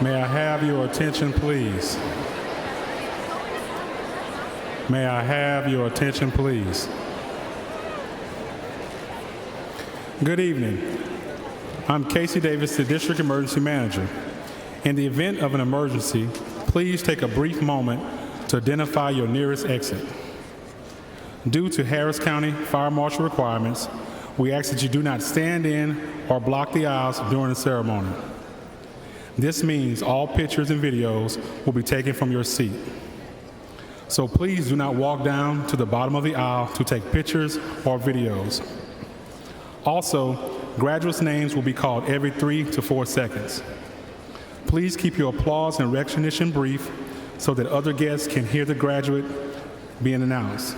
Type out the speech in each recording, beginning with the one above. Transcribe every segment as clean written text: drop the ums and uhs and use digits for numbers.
May I have your attention, please? May I have your attention, please? Good evening. I'm Casey Davis, the District Emergency Manager. In the event of an emergency, please take a brief moment to identify your nearest exit. Due to Harris County Fire Marshal requirements, we ask that you do not stand in or block the aisles during the ceremony. This means all pictures and videos will be taken from your seat. So please do not walk down to the bottom of the aisle to take pictures or videos. Also, graduates' names will be called every 3 to 4 seconds. Please keep your applause and recognition brief so that other guests can hear the graduate being announced.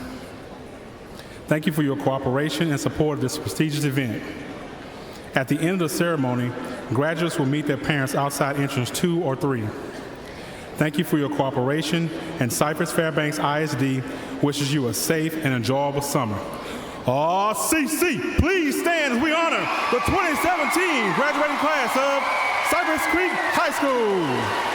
Thank you for your cooperation and support of this prestigious event. At the end of the ceremony, graduates will meet their parents outside entrance 2 or 3. Thank you for your cooperation, and Cypress-Fairbanks ISD wishes you a safe and enjoyable summer. CC, please stand as we honor the 2017 graduating class of Cypress Creek High School.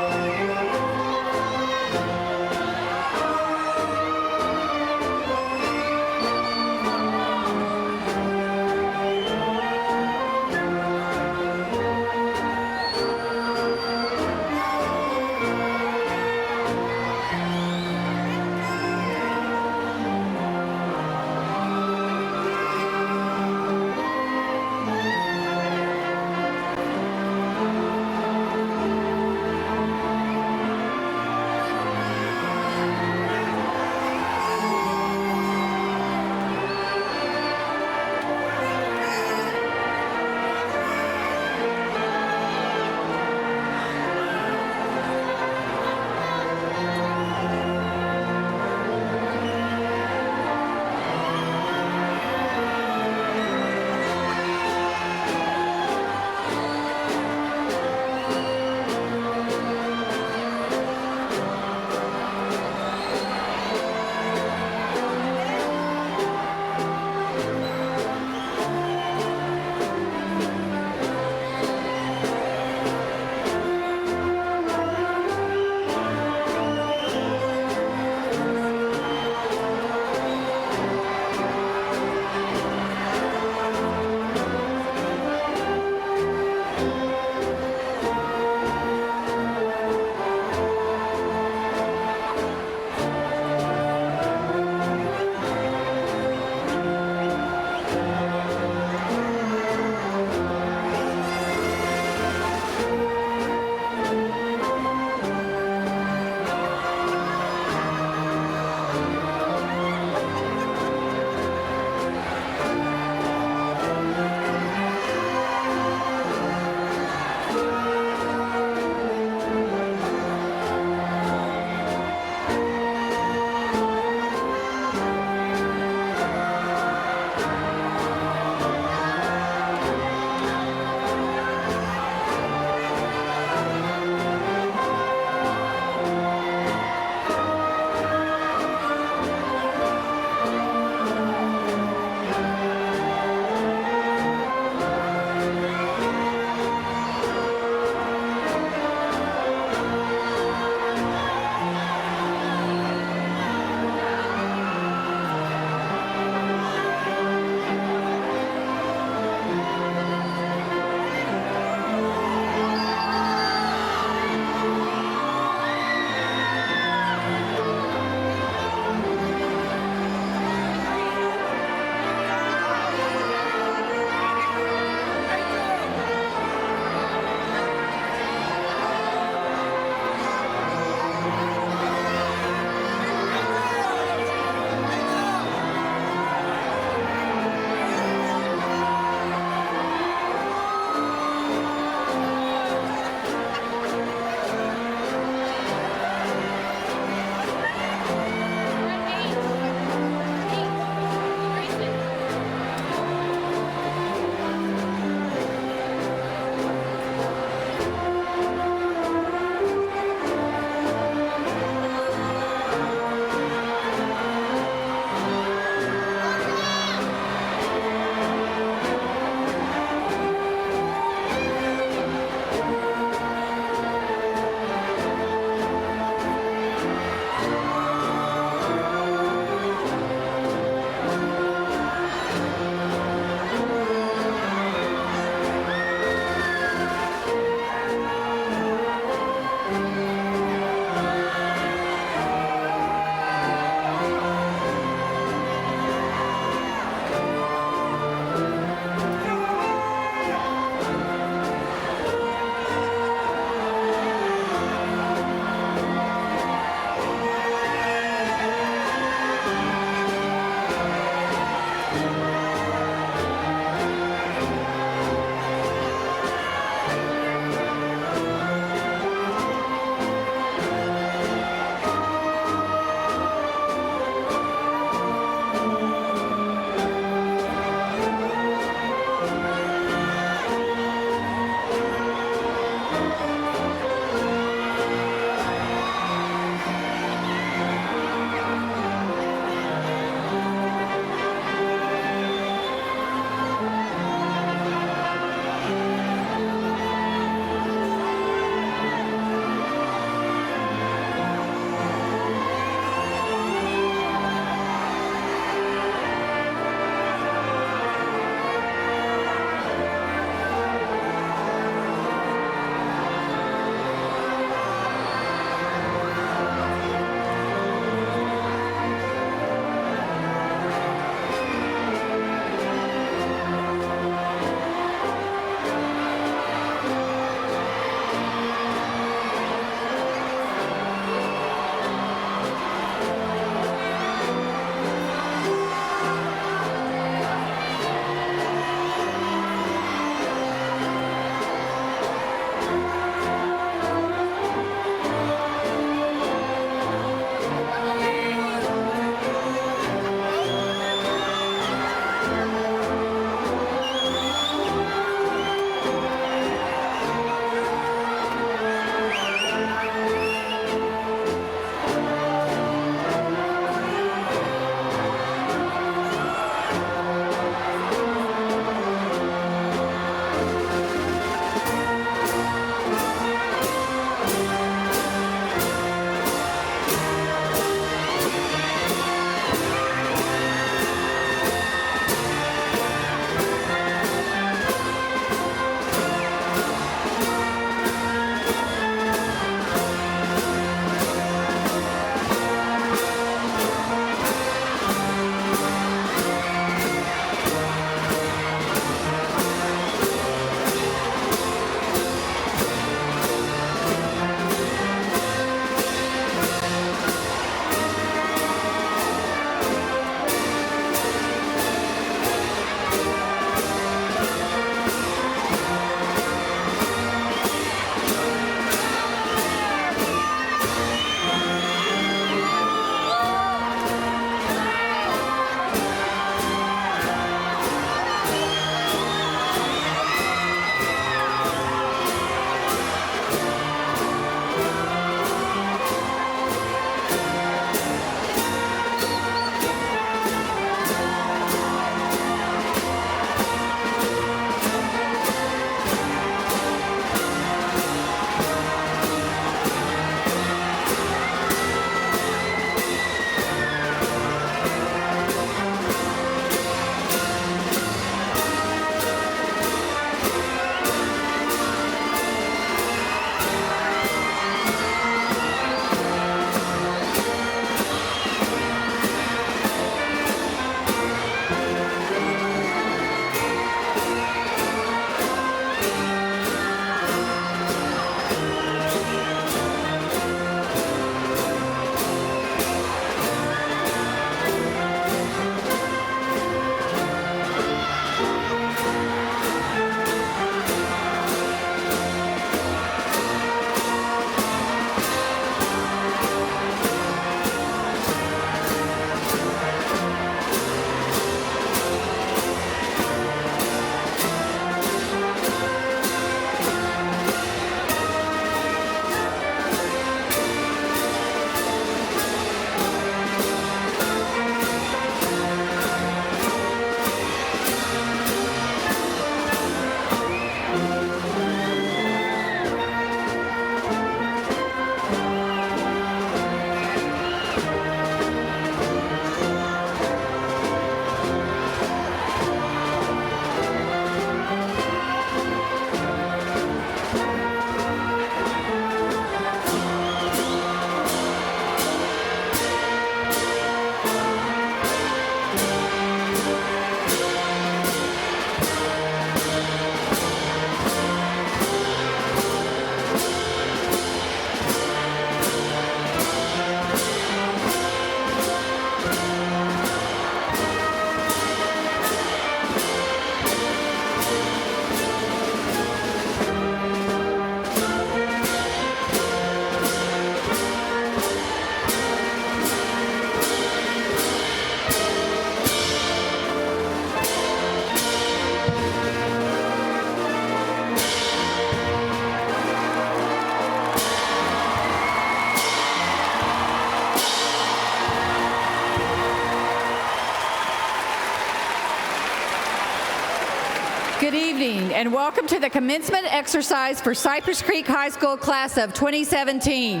and welcome to the commencement exercise for Cypress Creek High School class of 2017.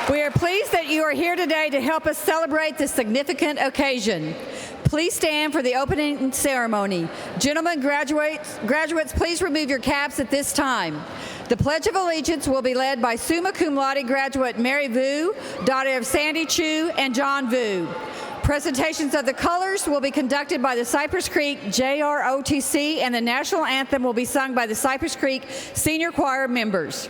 We are pleased that you are here today to help us celebrate this significant occasion. Please stand for the opening ceremony. Gentlemen, graduates, please remove your caps at this time. The Pledge of Allegiance will be led by summa cum laude graduate Mary Vu, daughter of Sandy Chu and John Vu. Presentations of the colors will be conducted by the Cypress Creek JROTC, and the national anthem will be sung by the Cypress Creek Senior Choir members.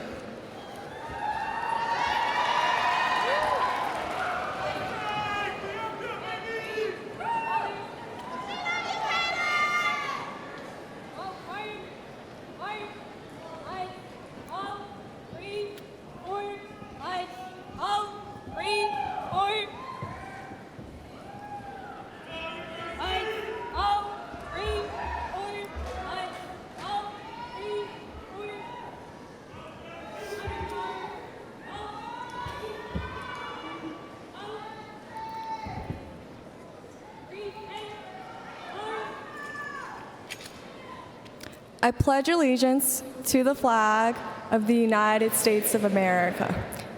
I pledge allegiance to the flag of the United States of America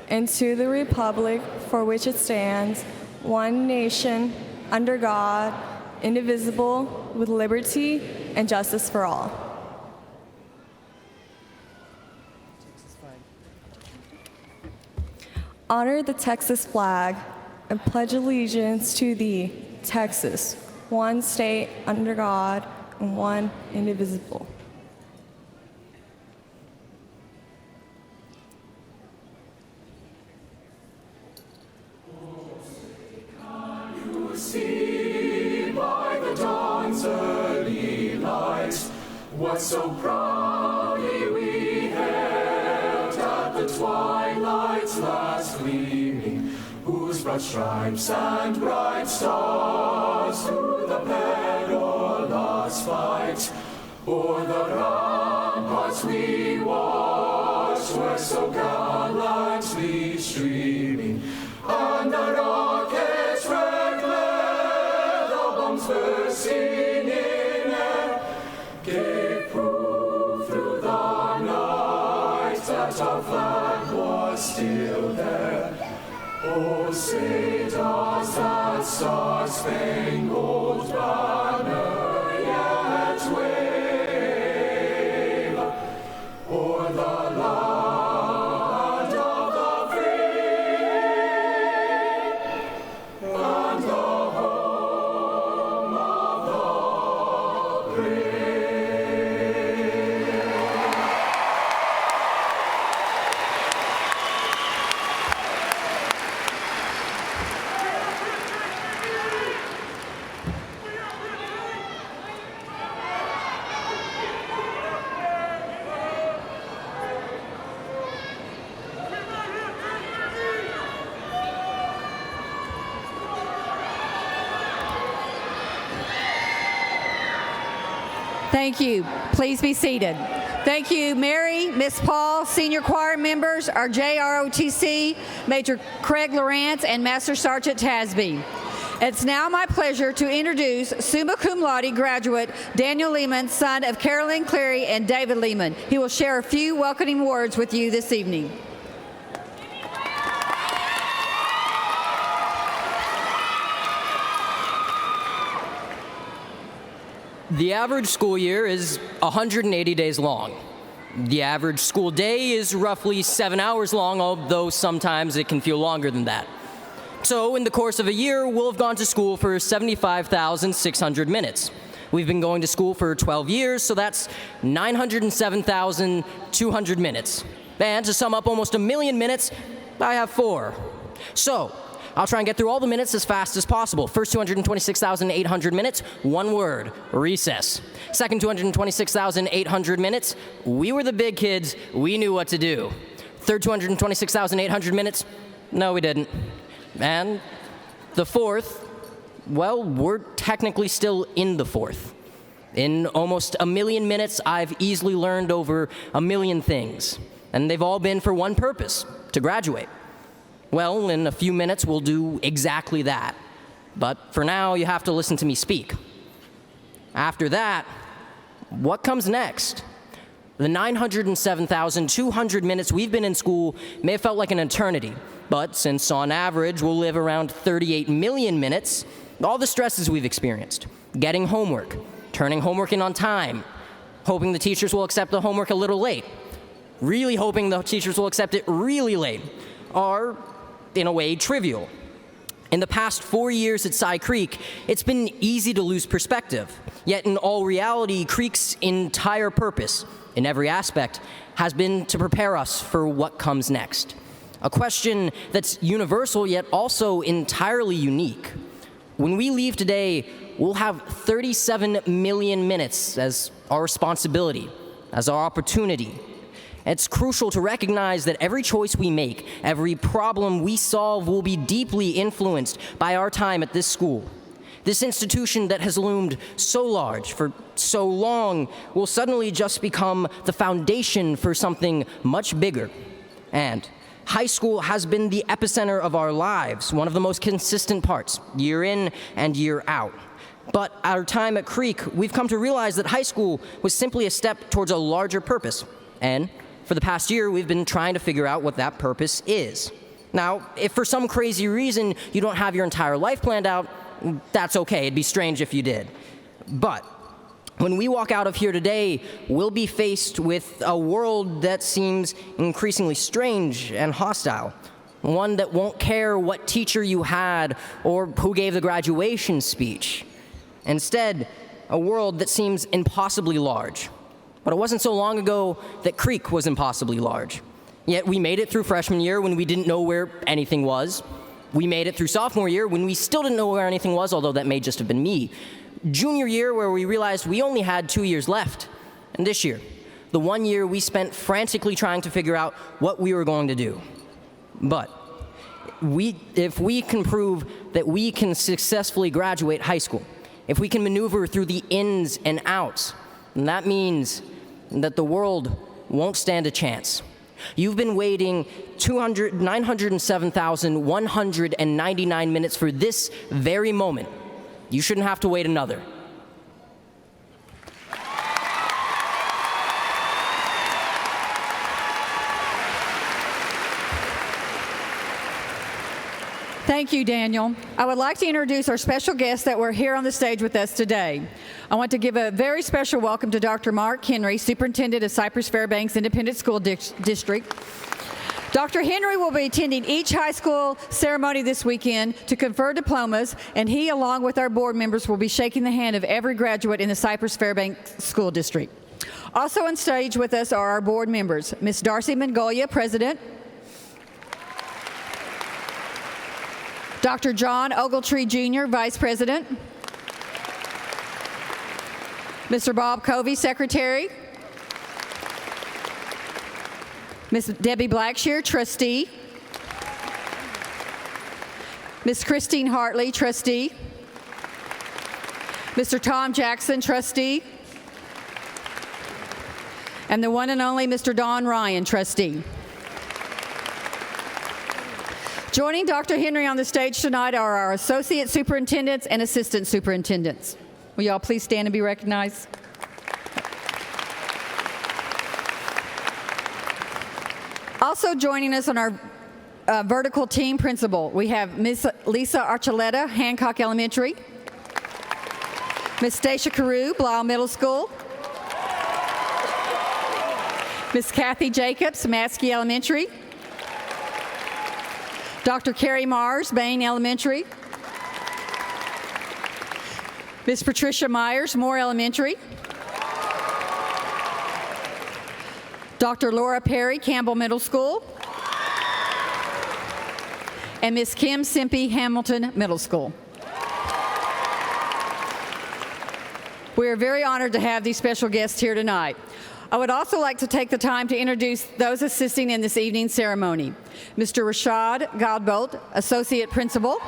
and to the republic for which it stands, one nation, under God, indivisible, with liberty and justice for all. Honor the Texas flag and pledge allegiance to thee, Texas, one state under God and one indivisible. See by the dawn's early light what so proudly we hailed at the twilight's last gleaming, whose broad stripes and bright stars through the perilous fight o'er the ramparts we watched were so gallantly streaming, and the rockets red glare, the bombs bursting in air, gave proof through the night that our flag was still there. Oh, say does that star-spangled banner yet wave o'er the land of the free and the home of the brave? Thank you. Please be seated. Thank you, Mary, Miss Paul, senior choir members, our JROTC, Major Craig Lawrence, and Master Sergeant Tasby. It's now my pleasure to introduce summa cum laude graduate Daniel Lehman, son of Carolyn Cleary and David Lehman. He will share a few welcoming words with you this evening. The average school year is 180 days long. The average school day is roughly 7 hours long, although sometimes it can feel longer than that. So in the course of a year, we'll have gone to school for 75,600 minutes. We've been going to school for 12 years, so that's 907,200 minutes. And to sum up almost 1 million minutes, I have 4. So I'll try and get through all the minutes as fast as possible. First 226,800 minutes, one word, recess. Second 226,800 minutes, we were the big kids, we knew what to do. Third 226,800 minutes, no we didn't. And the fourth, well, we're technically still in the fourth. In almost 1 million minutes, I've easily learned over 1 million things. And they've all been for one purpose, to graduate. Well, in a few minutes, we'll do exactly that. But for now, you have to listen to me speak. After that, what comes next? The 907,200 minutes we've been in school may have felt like an eternity, but since on average we'll live around 38 million minutes, all the stresses we've experienced, getting homework, turning homework in on time, hoping the teachers will accept the homework a little late, really hoping the teachers will accept it really late, are, in a way, trivial. In the past 4 years at Cy Creek, it's been easy to lose perspective. Yet in all reality, Creek's entire purpose, in every aspect, has been to prepare us for what comes next. A question that's universal yet also entirely unique. When we leave today, we'll have 37 million minutes as our responsibility, as our opportunity. It's crucial to recognize that every choice we make, every problem we solve will be deeply influenced by our time at this school. This institution that has loomed so large for so long will suddenly just become the foundation for something much bigger. And high school has been the epicenter of our lives, one of the most consistent parts, year in and year out. But our time at Creek, we've come to realize that high school was simply a step towards a larger purpose. And for the past year, we've been trying to figure out what that purpose is. Now, if for some crazy reason you don't have your entire life planned out, that's okay. It'd be strange if you did. But when we walk out of here today, we'll be faced with a world that seems increasingly strange and hostile. One that won't care what teacher you had or who gave the graduation speech. Instead, a world that seems impossibly large. But it wasn't so long ago that Creek was impossibly large. Yet we made it through freshman year when we didn't know where anything was. We made it through sophomore year when we still didn't know where anything was, although that may just have been me. Junior year, where we realized we only had 2 years left. And this year, the 1 year we spent frantically trying to figure out what we were going to do. But if we can prove that we can successfully graduate high school, if we can maneuver through the ins and outs, then that means that the world won't stand a chance. You've been waiting 907,199 minutes for this very moment. You shouldn't have to wait another. Thank you, Daniel. I would like to introduce our special guests that were here on the stage with us today. I want to give a very special welcome to Dr. Mark Henry, Superintendent of Cypress-Fairbanks Independent School District. Dr. Henry will be attending each high school ceremony this weekend to confer diplomas, and he, along with our board members, will be shaking the hand of every graduate in the Cypress-Fairbanks School District. Also on stage with us are our board members, Ms. Darcy Mongolia, President, Dr. John Ogletree, Jr., Vice President, Mr. Bob Covey, Secretary, Ms. Debbie Blackshear, Trustee, Ms. Christine Hartley, Trustee, Mr. Tom Jackson, Trustee, and the one and only Mr. Don Ryan, Trustee. Joining Dr. Henry on the stage tonight are our associate superintendents and assistant superintendents. Will y'all please stand and be recognized? Also joining us on our vertical team principal, we have Ms. Lisa Archuleta, Hancock Elementary, Ms. Stacia Carew, Blau Middle School, Ms. Kathy Jacobs, Maskey Elementary, Dr. Carrie Mars, Bain Elementary, Ms. Patricia Myers, Moore Elementary, Dr. Laura Perry, Campbell Middle School, and Ms. Kim Simpey, Hamilton Middle School. We are very honored to have these special guests here tonight. I would also like to take the time to introduce those assisting in this evening's ceremony. Mr. Rashad Godbolt, Associate Principal.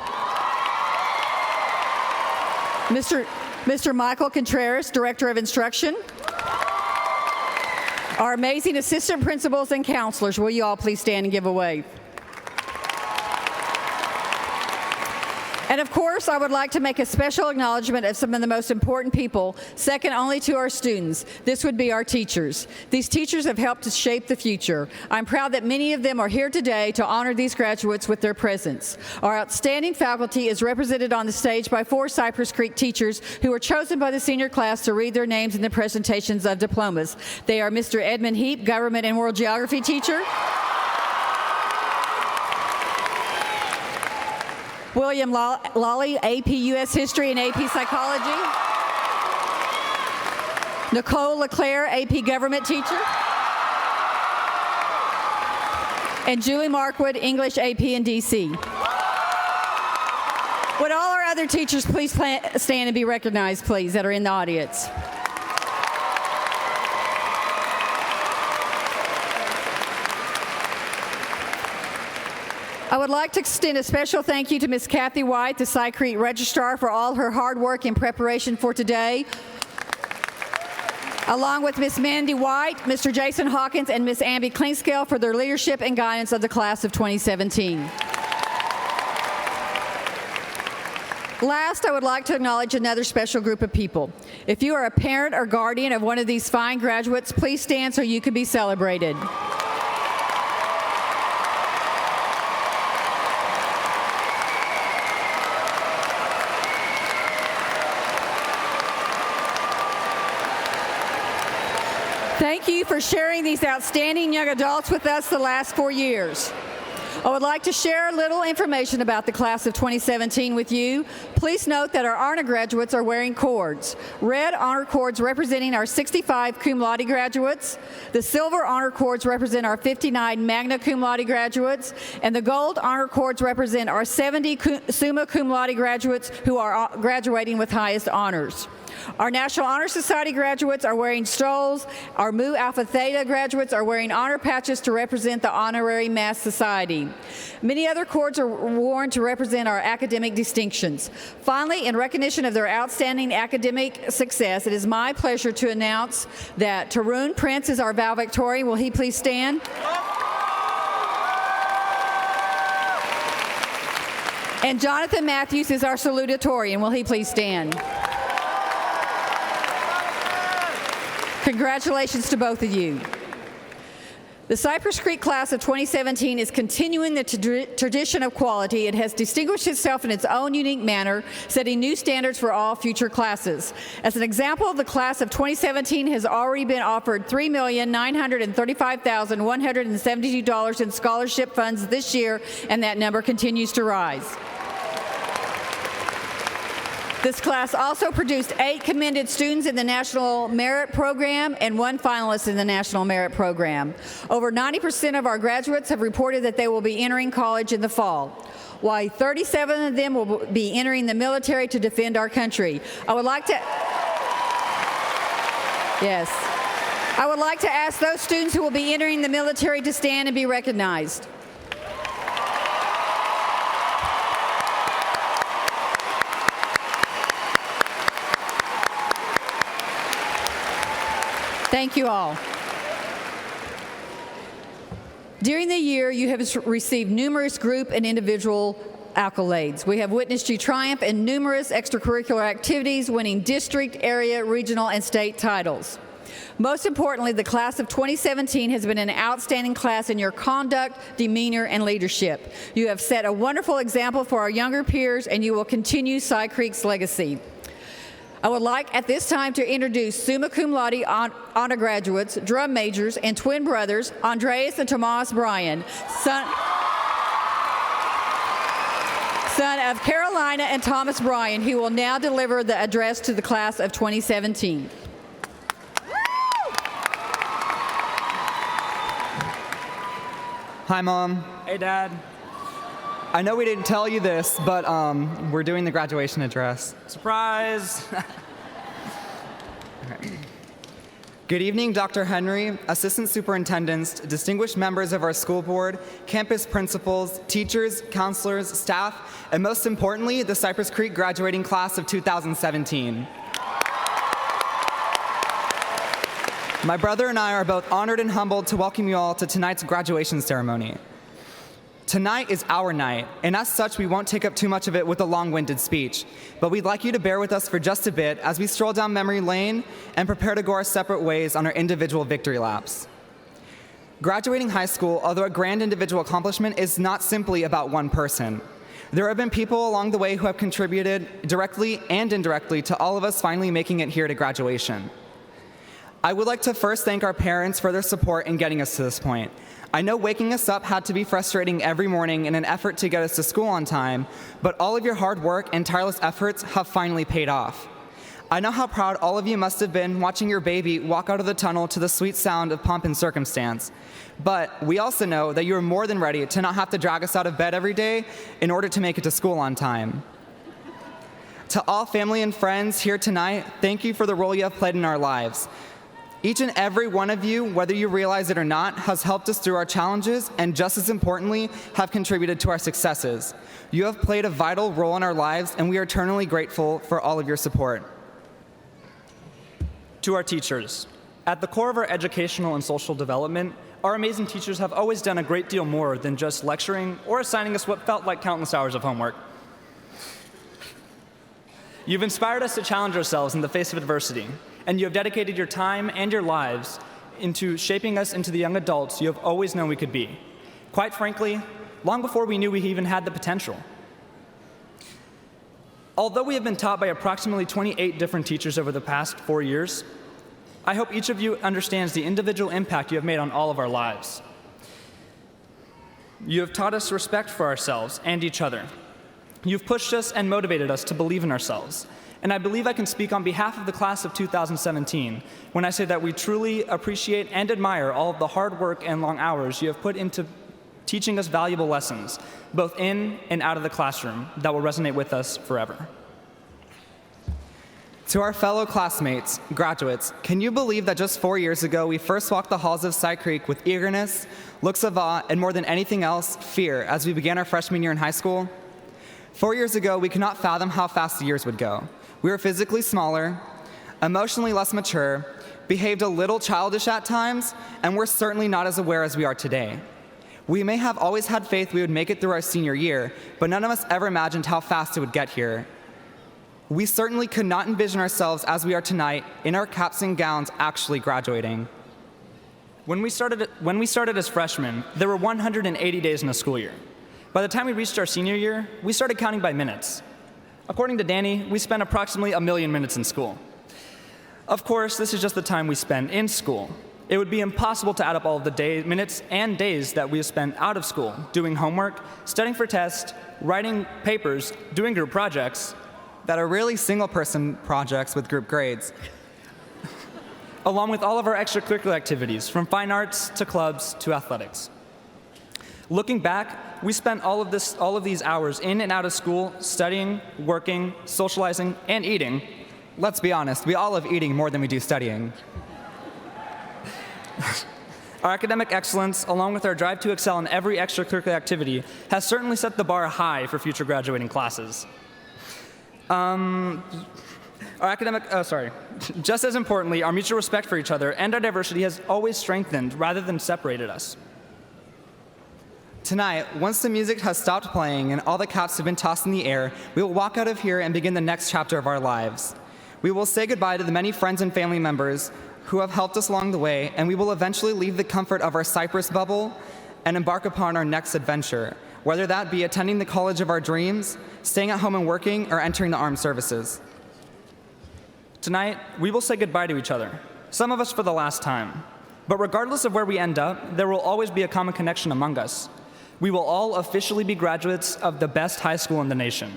Mr. Michael Contreras, Director of Instruction. Our amazing assistant principals and counselors, will you all please stand and give a wave? And of course, I would like to make a special acknowledgement of some of the most important people, second only to our students. This would be our teachers. These teachers have helped to shape the future. I'm proud that many of them are here today to honor these graduates with their presence. Our outstanding faculty is represented on the stage by 4 Cypress Creek teachers who were chosen by the senior class to read their names in the presentations of diplomas. They are Mr. Edmund Heap, Government and World Geography teacher. William Lawley, AP U.S. History and AP Psychology. Nicole LeClaire, AP Government teacher. And Julie Markwood, English AP and DC. Would all our other teachers please stand and be recognized, please, that are in the audience? I would like to extend a special thank you to Ms. Kathy White, the Cy Creek Registrar, for all her hard work in preparation for today, along with Ms. Mandy White, Mr. Jason Hawkins, and Ms. Amby Klingscale for their leadership and guidance of the class of 2017. Last, I would like to acknowledge another special group of people. If you are a parent or guardian of one of these fine graduates, please stand so you can be celebrated. Thank you for sharing these outstanding young adults with us the last 4 years. I would like to share a little information about the class of 2017 with you. Please note that our honor graduates are wearing cords. Red honor cords representing our 65 cum laude graduates. The silver honor cords represent our 59 magna cum laude graduates. And the gold honor cords represent our 70 summa cum laude graduates who are graduating with highest honors. Our National Honor Society graduates are wearing stoles. Our Mu Alpha Theta graduates are wearing honor patches to represent the Honorary Mass Society. Many other cords are worn to represent our academic distinctions. Finally, in recognition of their outstanding academic success, it is my pleasure to announce that Tarun Prince is our valedictorian. Will he please stand? And Jonathan Matthews is our salutatorian. Will he please stand? Congratulations to both of you. The Cypress Creek class of 2017 is continuing the tradition of quality. It has distinguished itself in its own unique manner, setting new standards for all future classes. As an example, the class of 2017 has already been offered $3,935,172 in scholarship funds this year, and that number continues to rise. This class also produced 8 commended students in the National Merit Program and 1 finalist in the National Merit Program. Over 90% of our graduates have reported that they will be entering college in the fall, while 37 of them will be entering the military to defend our country. I would like to ask those students who will be entering the military to stand and be recognized. Thank you all. During the year, you have received numerous group and individual accolades. We have witnessed you triumph in numerous extracurricular activities, winning district, area, regional, and state titles. Most importantly, the class of 2017 has been an outstanding class in your conduct, demeanor, and leadership. You have set a wonderful example for our younger peers, and you will continue Cy Creek's legacy. I would like at this time to introduce summa cum laude honor graduates, drum majors, and twin brothers, Andreas and Tomas Bryan, son of Carolina and Thomas Bryan, who will now deliver the address to the class of 2017. Hi, Mom. Hey, Dad. I know we didn't tell you this, but we're doing the graduation address. Surprise! Okay. Good evening, Dr. Henry, assistant superintendents, distinguished members of our school board, campus principals, teachers, counselors, staff, and most importantly, the Cypress Creek graduating class of 2017. My brother and I are both honored and humbled to welcome you all to tonight's graduation ceremony. Tonight is our night, and as such, we won't take up too much of it with a long-winded speech, but we'd like you to bear with us for just a bit as we stroll down memory lane and prepare to go our separate ways on our individual victory laps. Graduating high school, although a grand individual accomplishment, is not simply about one person. There have been people along the way who have contributed directly and indirectly to all of us finally making it here to graduation. I would like to first thank our parents for their support in getting us to this point. I know waking us up had to be frustrating every morning in an effort to get us to school on time, but all of your hard work and tireless efforts have finally paid off. I know how proud all of you must have been watching your baby walk out of the tunnel to the sweet sound of Pomp and Circumstance. But we also know that you are more than ready to not have to drag us out of bed every day in order to make it to school on time. To all family and friends here tonight, thank you for the role you have played in our lives. Each and every one of you, whether you realize it or not, has helped us through our challenges and, just as importantly, have contributed to our successes. You have played a vital role in our lives, and we are eternally grateful for all of your support. To our teachers, at the core of our educational and social development, our amazing teachers have always done a great deal more than just lecturing or assigning us what felt like countless hours of homework. You've inspired us to challenge ourselves in the face of adversity, and you have dedicated your time and your lives into shaping us into the young adults you have always known we could be. Quite frankly, long before we knew we even had the potential. Although we have been taught by approximately 28 different teachers over the past 4 years, I hope each of you understands the individual impact you have made on all of our lives. You have taught us respect for ourselves and each other. You've pushed us and motivated us to believe in ourselves. And I believe I can speak on behalf of the class of 2017 when I say that we truly appreciate and admire all of the hard work and long hours you have put into teaching us valuable lessons, both in and out of the classroom, that will resonate with us forever. To our fellow classmates, graduates, can you believe that just 4 years ago we first walked the halls of Cypress Creek with eagerness, looks of awe, and more than anything else, fear as we began our freshman year in high school? 4 years ago, we could not fathom how fast the years would go. We were physically smaller, emotionally less mature, behaved a little childish at times, and we're certainly not as aware as we are today. We may have always had faith we would make it through our senior year, but none of us ever imagined how fast it would get here. We certainly could not envision ourselves as we are tonight, in our caps and gowns, actually graduating. When we started as freshmen, there were 180 days in a school year. By the time we reached our senior year, we started counting by minutes. According to Danny, we spent approximately 1 million minutes in school. Of course, this is just the time we spend in school. It would be impossible to add up all of the minutes and days that we have spent out of school, doing homework, studying for tests, writing papers, doing group projects, that are really single-person projects with group grades, along with all of our extracurricular activities, from fine arts to clubs to athletics. Looking back, we spent all of these hours in and out of school, studying, working, socializing, and eating. Let's be honest, we all love eating more than we do studying. Our academic excellence, along with our drive to excel in every extracurricular activity, has certainly set the bar high for future graduating classes. Just as importantly, our mutual respect for each other and our diversity has always strengthened rather than separated us. Tonight, once the music has stopped playing and all the caps have been tossed in the air, we will walk out of here and begin the next chapter of our lives. We will say goodbye to the many friends and family members who have helped us along the way, and we will eventually leave the comfort of our Cypress bubble and embark upon our next adventure, whether that be attending the college of our dreams, staying at home and working, or entering the armed services. Tonight, we will say goodbye to each other, some of us for the last time. But regardless of where we end up, there will always be a common connection among us. We will all officially be graduates of the best high school in the nation.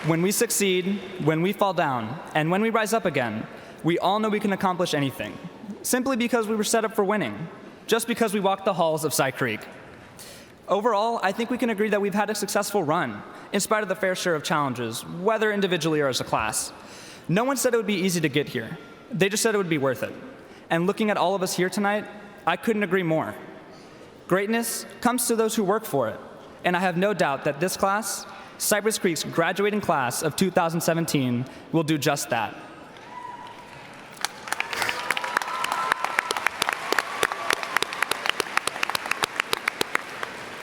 When we succeed, when we fall down, and when we rise up again, we all know we can accomplish anything, simply because we were set up for winning, just because we walked the halls of Cypress Creek. Overall, I think we can agree that we've had a successful run, in spite of the fair share of challenges, whether individually or as a class. No one said it would be easy to get here. They just said it would be worth it. And looking at all of us here tonight, I couldn't agree more. Greatness comes to those who work for it, and I have no doubt that this class, Cypress Creek's graduating class of 2017, will do just that.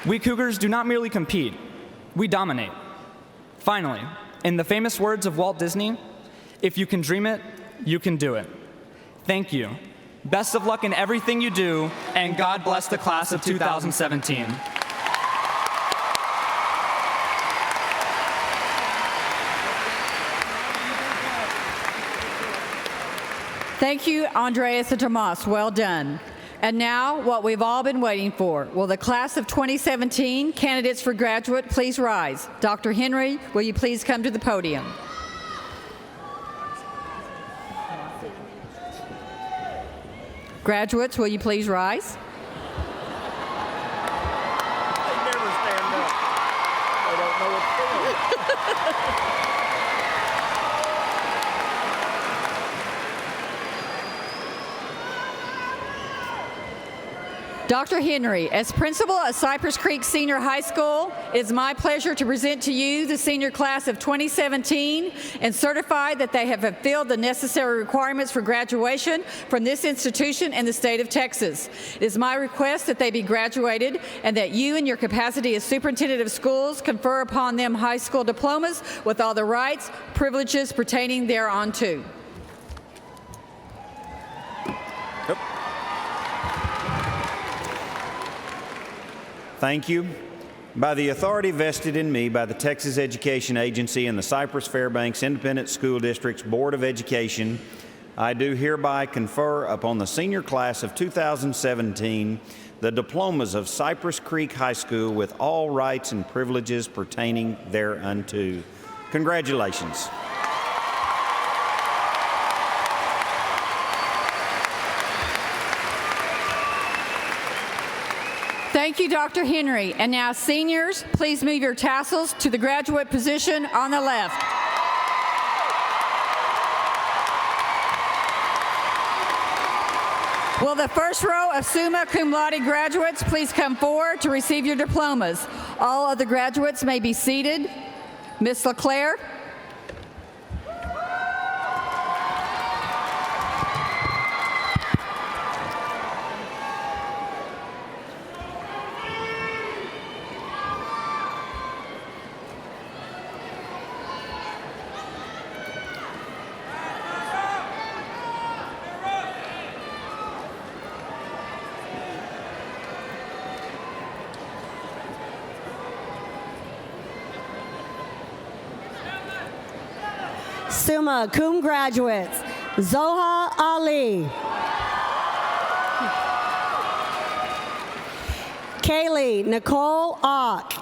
We Cougars do not merely compete, we dominate. Finally, in the famous words of Walt Disney, if you can dream it, you can do it. Thank you. Best of luck in everything you do, and God bless the class of 2017. Thank you, Andreas and Tomas. Well done. And now, what we've all been waiting for. Will the class of 2017 candidates for graduate please rise? Dr. Henry, will you please come to the podium? Graduates, will you please rise? They never stand up. They don't know what's going on. Dr. Henry, as principal of Cypress Creek Senior High School, it is my pleasure to present to you the senior class of 2017 and certify that they have fulfilled the necessary requirements for graduation from this institution in the state of Texas. It is my request that they be graduated and that you, in your capacity as superintendent of schools, confer upon them high school diplomas with all the rights, privileges pertaining thereunto. Thank you. By the authority vested in me by the Texas Education Agency and the Cypress-Fairbanks Independent School District's Board of Education, I do hereby confer upon the senior class of 2017 the diplomas of Cypress Creek High School with all rights and privileges pertaining thereunto. Congratulations. Thank you, Dr. Henry. And now, seniors, please move your tassels to the graduate position on the left. Will the first row of summa cum laude graduates please come forward to receive your diplomas? All other graduates may be seated. Ms. LeClaire. Summa cum graduates, Zoha Ali, Kaylee Nicole Ock,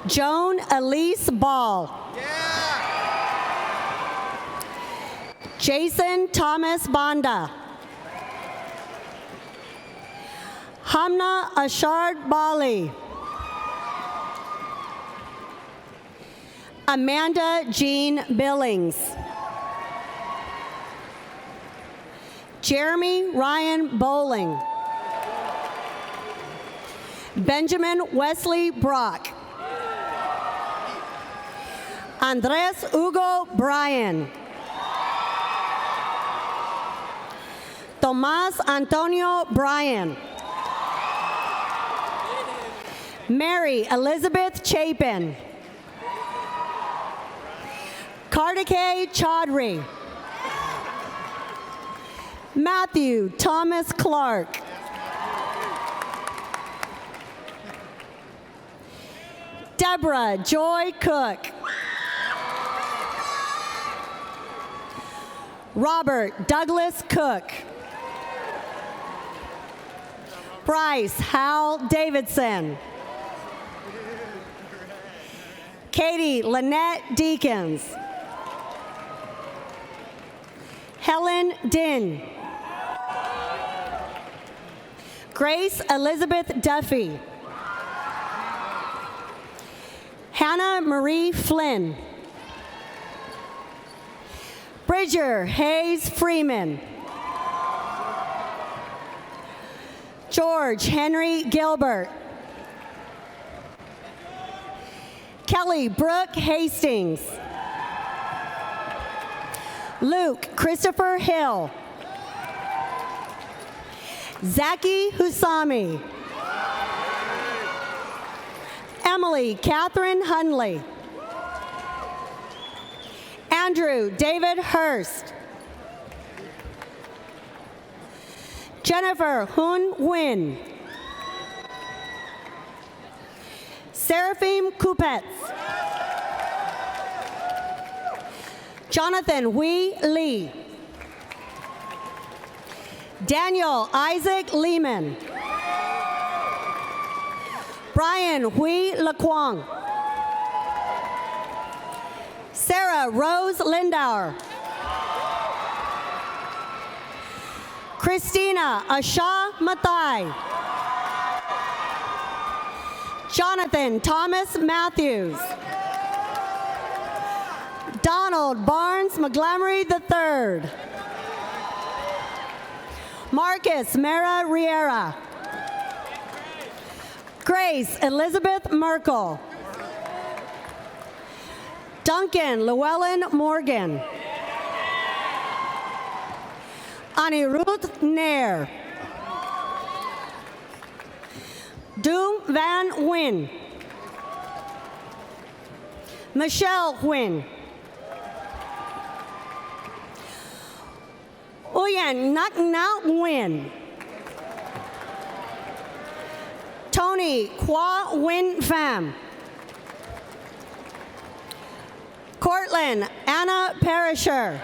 Joan Elise Ball, Jason Thomas Banda, Hamna Ashard Bali, Amanda Jean Billings, Jeremy Ryan Bowling, Benjamin Wesley Brock, Andres Hugo Bryan, Tomas Antonio Bryan, Mary Elizabeth Chapin, Kartikeya Chaudhry, Matthew Thomas Clark, Deborah Joy Cook, Robert Douglas Cook, Bryce Hal Davidson, Katie Lynette Deakins, Helen Din, Grace Elizabeth Duffy, Hannah Marie Flynn, Bridger Hayes Freeman, George Henry Gilbert, Kelly Brooke Hastings, Luke Christopher Hill, Zaki Husami. Emily Catherine Hunley. Andrew David Hurst. Jennifer Hun Nguyen. Seraphim Kupetz. Jonathan Hui Lee. Daniel Isaac Lehman. Brian Hui Laquang. Sarah Rose Lindauer. Christina Asha Mathai. Jonathan Thomas Matthews. Donald Barnes McGlamory III. Marcus Mera Riera. Grace Elizabeth Merkel. Duncan Llewellyn Morgan. Anirudh Nair. Doom Van Nguyen. Michelle Nguyen. Uyen Nak Nao Nguyen. Tony Kwa Nguyen Pham. Cortland Anna Perisher.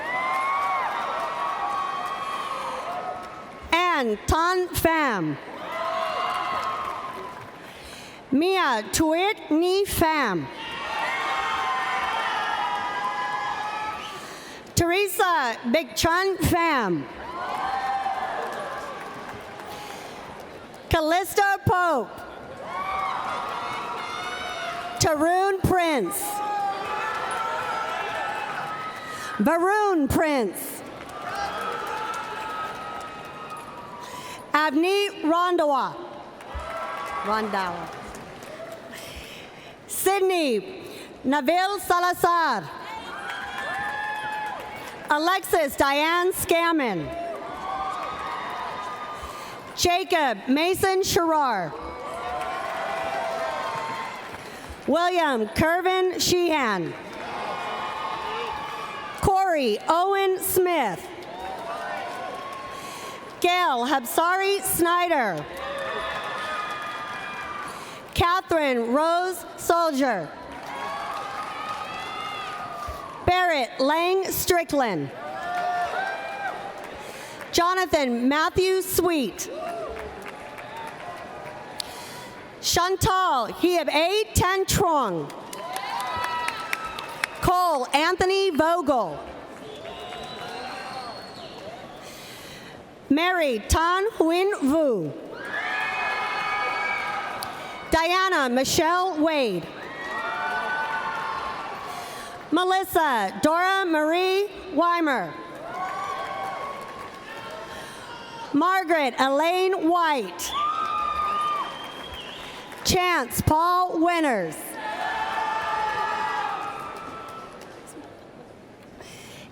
Ann Tan Pham. Mia Tuit Ni Pham. Teresa Big Chun Pham. Callista Pope. Tarun Prince. Varun Prince. Avni Rondawa. Sydney Nabil Salazar. Alexis Diane Scammon. Jacob Mason Sherrar. William Kervin Sheehan. Corey Owen Smith. Gail Habsari Snyder. Catherine Rose Soldier. Barrett Lang Strickland. Jonathan Matthew Sweet. Chantal Hieb A. Tan Trong. Cole Anthony Vogel. Mary Tan Huyen Vu. Diana Michelle Wade. Melissa Dora Marie Weimer. Margaret Elaine White. Chance Paul Winters.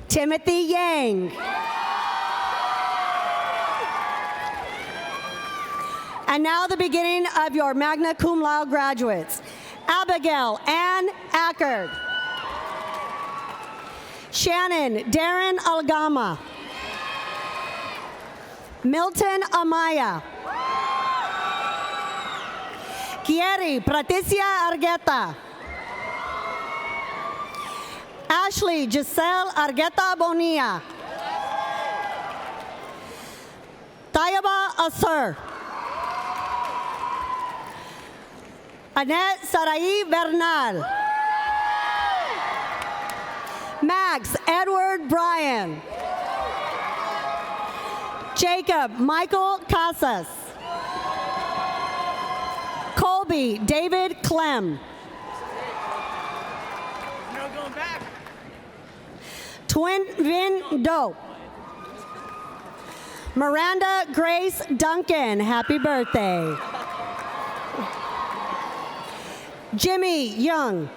Timothy Yang. And now the beginning of your magna cum laude graduates. Abigail Ann Ackerd. Shannon Darren Algama. Milton Amaya. Kieri Patricia Argueta. Ashley Giselle Argueta Bonilla. Tayaba Asur. Annette Sarai Bernal. Max Edward Bryan. Jacob Michael Casas. Colby David Clem. No going back. Twin Vin Do. Miranda Grace Duncan, happy birthday. Jimmy Young.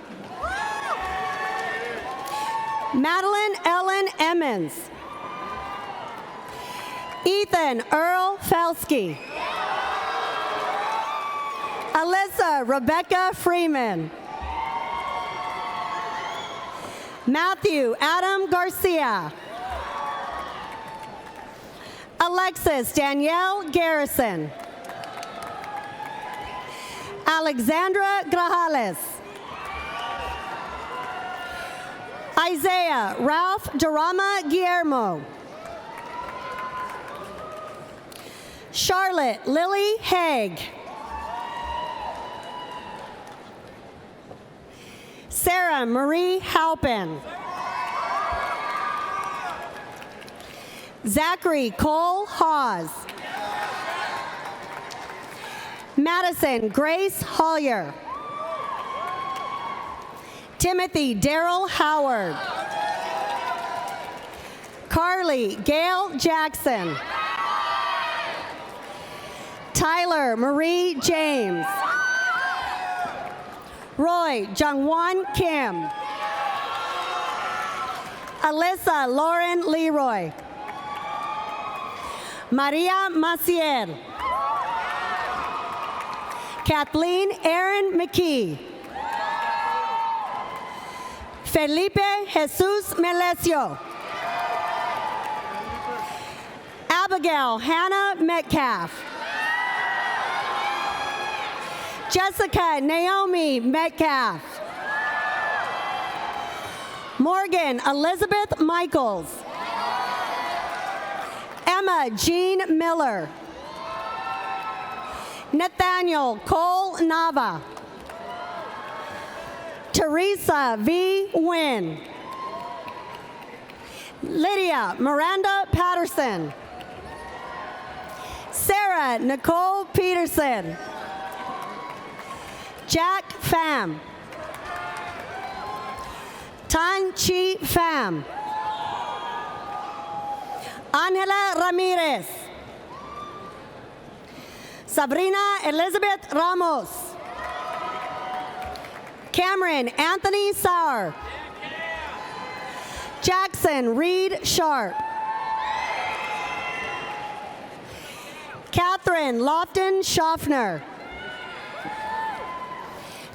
Madeline Ellen Emmons. Ethan Earl Felsky. Alyssa Rebecca Freeman. Matthew Adam Garcia. Alexis Danielle Garrison. Alexandra Grajales. Isaiah Ralph Durama Guillermo. Charlotte Lily Haig. Sarah Marie Halpin. Zachary Cole Hawes. Madison Grace Hollier. Timothy Darrell Howard. Carly Gail Jackson. Tyler Marie James. Roy Jungwon Kim. Alyssa Lauren Leroy. Maria Maciel. Kathleen Aaron McKee. Felipe Jesus Melesio. Abigail Hannah Metcalf. Jessica Naomi Metcalf. Morgan Elizabeth Michaels. Emma Jean Miller. Nathaniel Cole Nava. Teresa V. Wynn. Lydia Miranda Patterson. Sarah Nicole Peterson. Jack Pham. Tan Chi Pham. Angela Ramirez. Sabrina Elizabeth Ramos. Cameron Anthony Sauer. Jackson Reed Sharp. Catherine Lofton Schaffner.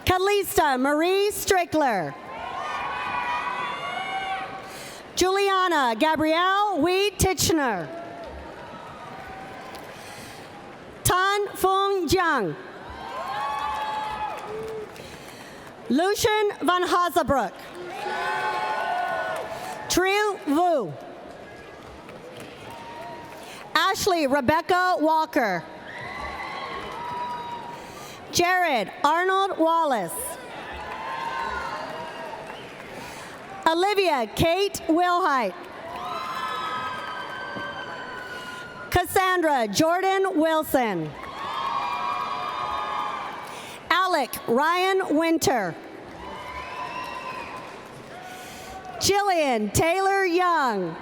Kalista Marie Strickler. Juliana Gabrielle Weed Titchener. Tan Fung Jiang. Lucian Van Hazebroek. Trill Vu. Ashley Rebecca Walker. Jared Arnold Wallace. Olivia Kate Wilhite. Cassandra Jordan Wilson. Alec Ryan Winter. Jillian Taylor Young.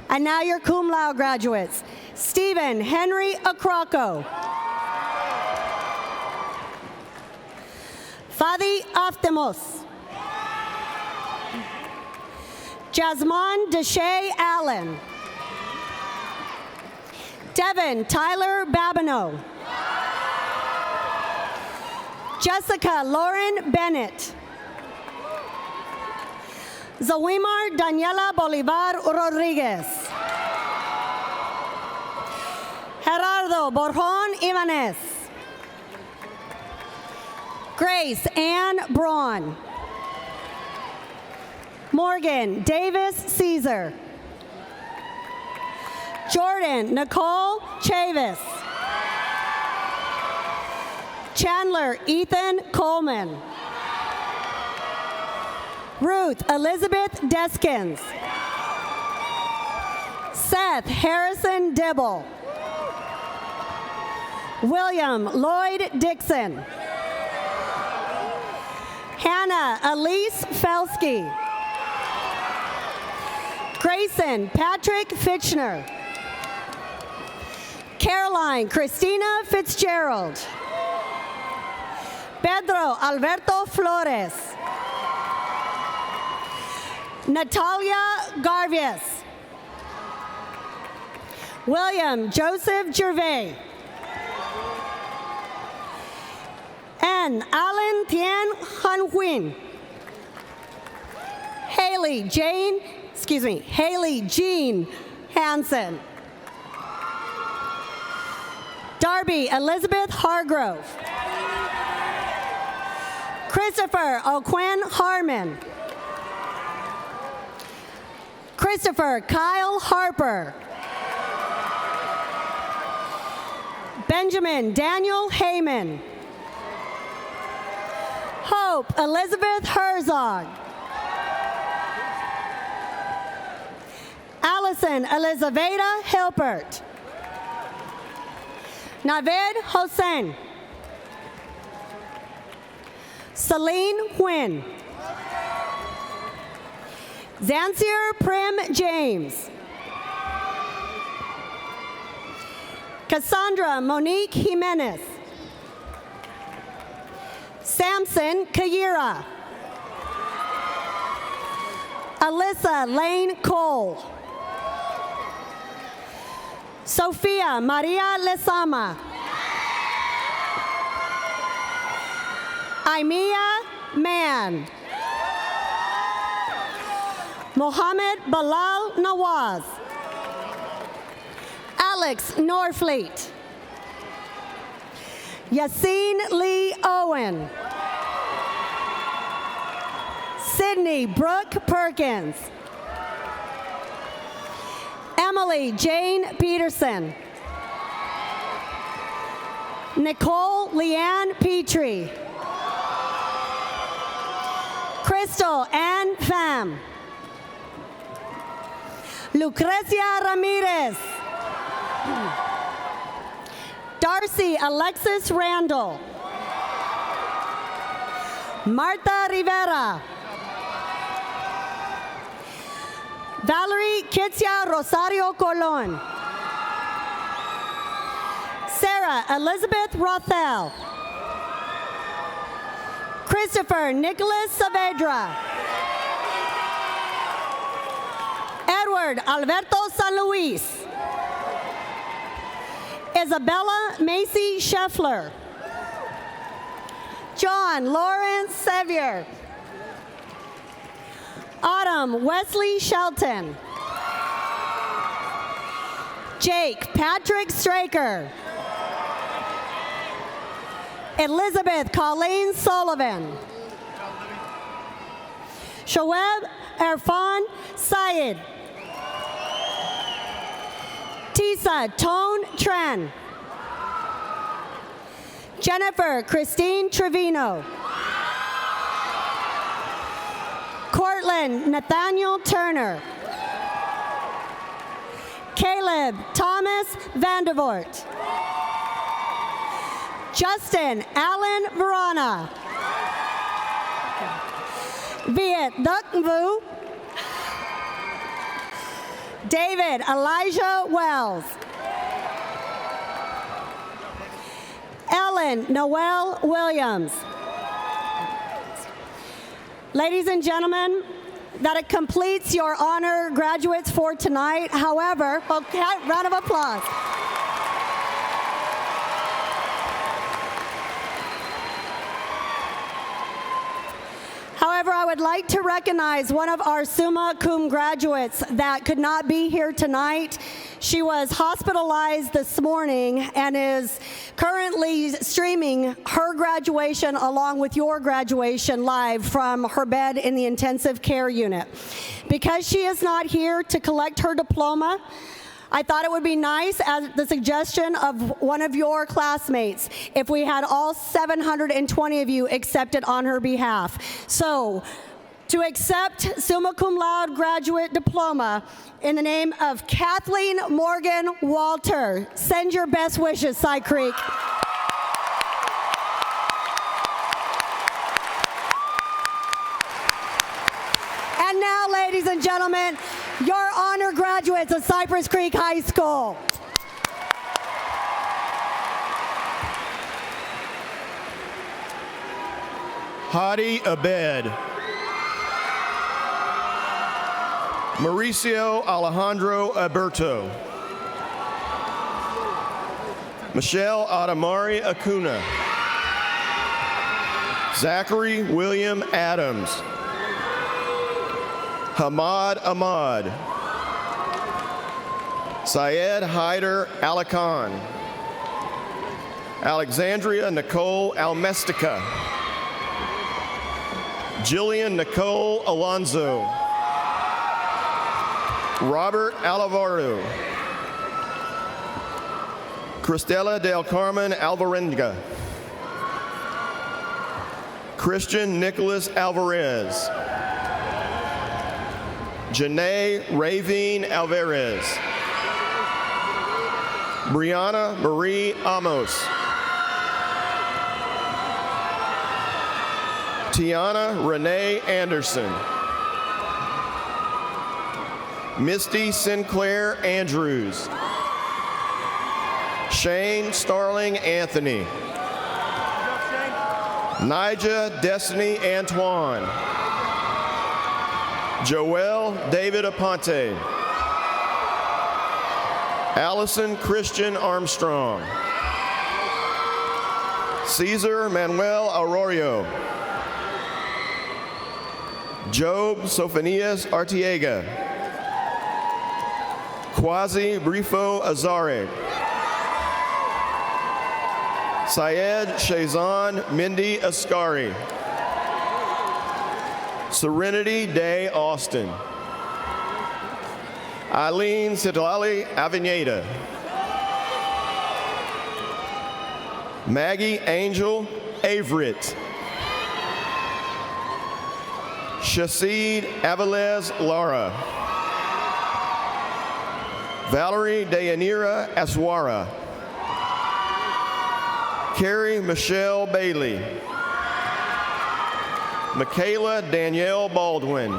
And now your cum laude graduates. Stephen Henry Acroco. Fadi Aftemos. Jasmine Deshay Allen. Devin Tyler Babineau. Jessica Lauren Bennett. Zawimar Daniela Bolivar Rodriguez. Gerardo Borjon Ibanez. Grace Ann Braun. Morgan Davis Caesar. Jordan Nicole Chavis. Chandler Ethan Coleman. Ruth Elizabeth Deskins. Seth Harrison Dibble. William Lloyd Dixon. Hannah Elise Felsky. Grayson Patrick Fitchner. Caroline Christina Fitzgerald. Pedro Alberto Flores. Natalia Garvies. William Joseph Gervais. N. Alan Tien Han Huynh. Haley Jean Hansen. Darby Elizabeth Hargrove. Christopher O'Quinn Harmon. Christopher Kyle Harper. Benjamin Daniel Heyman. Hope Elizabeth Herzog. Allison Elizaveta Hilpert. Navid Hossein. Celine Nguyen. Zancier Prim James. Cassandra Monique Jimenez. Samson Kayira. Alyssa Lane Cole. Sofia Maria Lezama. Aimia Mann. Mohammed Balal Nawaz. Alex Norfleet. Yassine Lee Owen. Sydney Brooke Perkins. Emily Jane Peterson. Nicole Leanne Petrie. Crystal Ann Pham. Lucrecia Ramirez. Darcy Alexis Randall. Marta Rivera. Valerie Kitsia Rosario Colon. Sarah Elizabeth Rothel. Christopher Nicholas Saavedra. Edward Alberto San Luis. Isabella Macy Scheffler. John Lawrence Sevier. Autumn Wesley Shelton. Jake Patrick Straker. Elizabeth Colleen Sullivan. Shoaib Irfan Syed. Tisa Tone Tran. Jennifer Christine Trevino. Cortland Nathaniel Turner. Caleb Thomas Vandervoort. Justin Allen Verana. Viet Duc Vu. David Elijah Wells. Ellen Noel Williams. Ladies and gentlemen, that completes your honor graduates for tonight. However, okay, round of applause. However, I would like to recognize one of our summa cum graduates that could not be here tonight. She was hospitalized this morning and is currently streaming her graduation along with your graduation live from her bed in the intensive care unit. Because she is not here to collect her diploma, I thought it would be nice, at the suggestion of one of your classmates, if we had all 720 of you accept it on her behalf. So, to accept summa cum laude graduate diploma in the name of Kathleen Morgan Walter, send your best wishes, Cy Creek. And now, ladies and gentlemen, your honor graduates of Cypress Creek High School. Hadi Abed. Mauricio Alejandro Alberto. Michelle Adamari Acuna. Zachary William Adams. Hamad Ahmad. Syed Haider Alakan. Alexandria Nicole Almestica. Jillian Nicole Alonzo. Robert Alvaro. Cristela del Carmen Alvarenga. Christian Nicholas Alvarez. Janae Ravine Alvarez. Brianna Marie Amos. Tiana Renee Anderson. Misty Sinclair Andrews. Shane Starling Anthony. Nija Destiny Antoine. Joel David Aponte. Allison Christian Armstrong. Cesar Manuel Arroyo. Job Sofonias Artiega. Quasi Brifo Azare. Syed Shazan Mindy Ascari. Serenity Day Austin. Eileen Citlali Aveneda. Maggie Angel Averett. Shasid Avalez Lara. Valerie Deyanira Aswara. Carrie Michelle Bailey. Michaela Danielle Baldwin.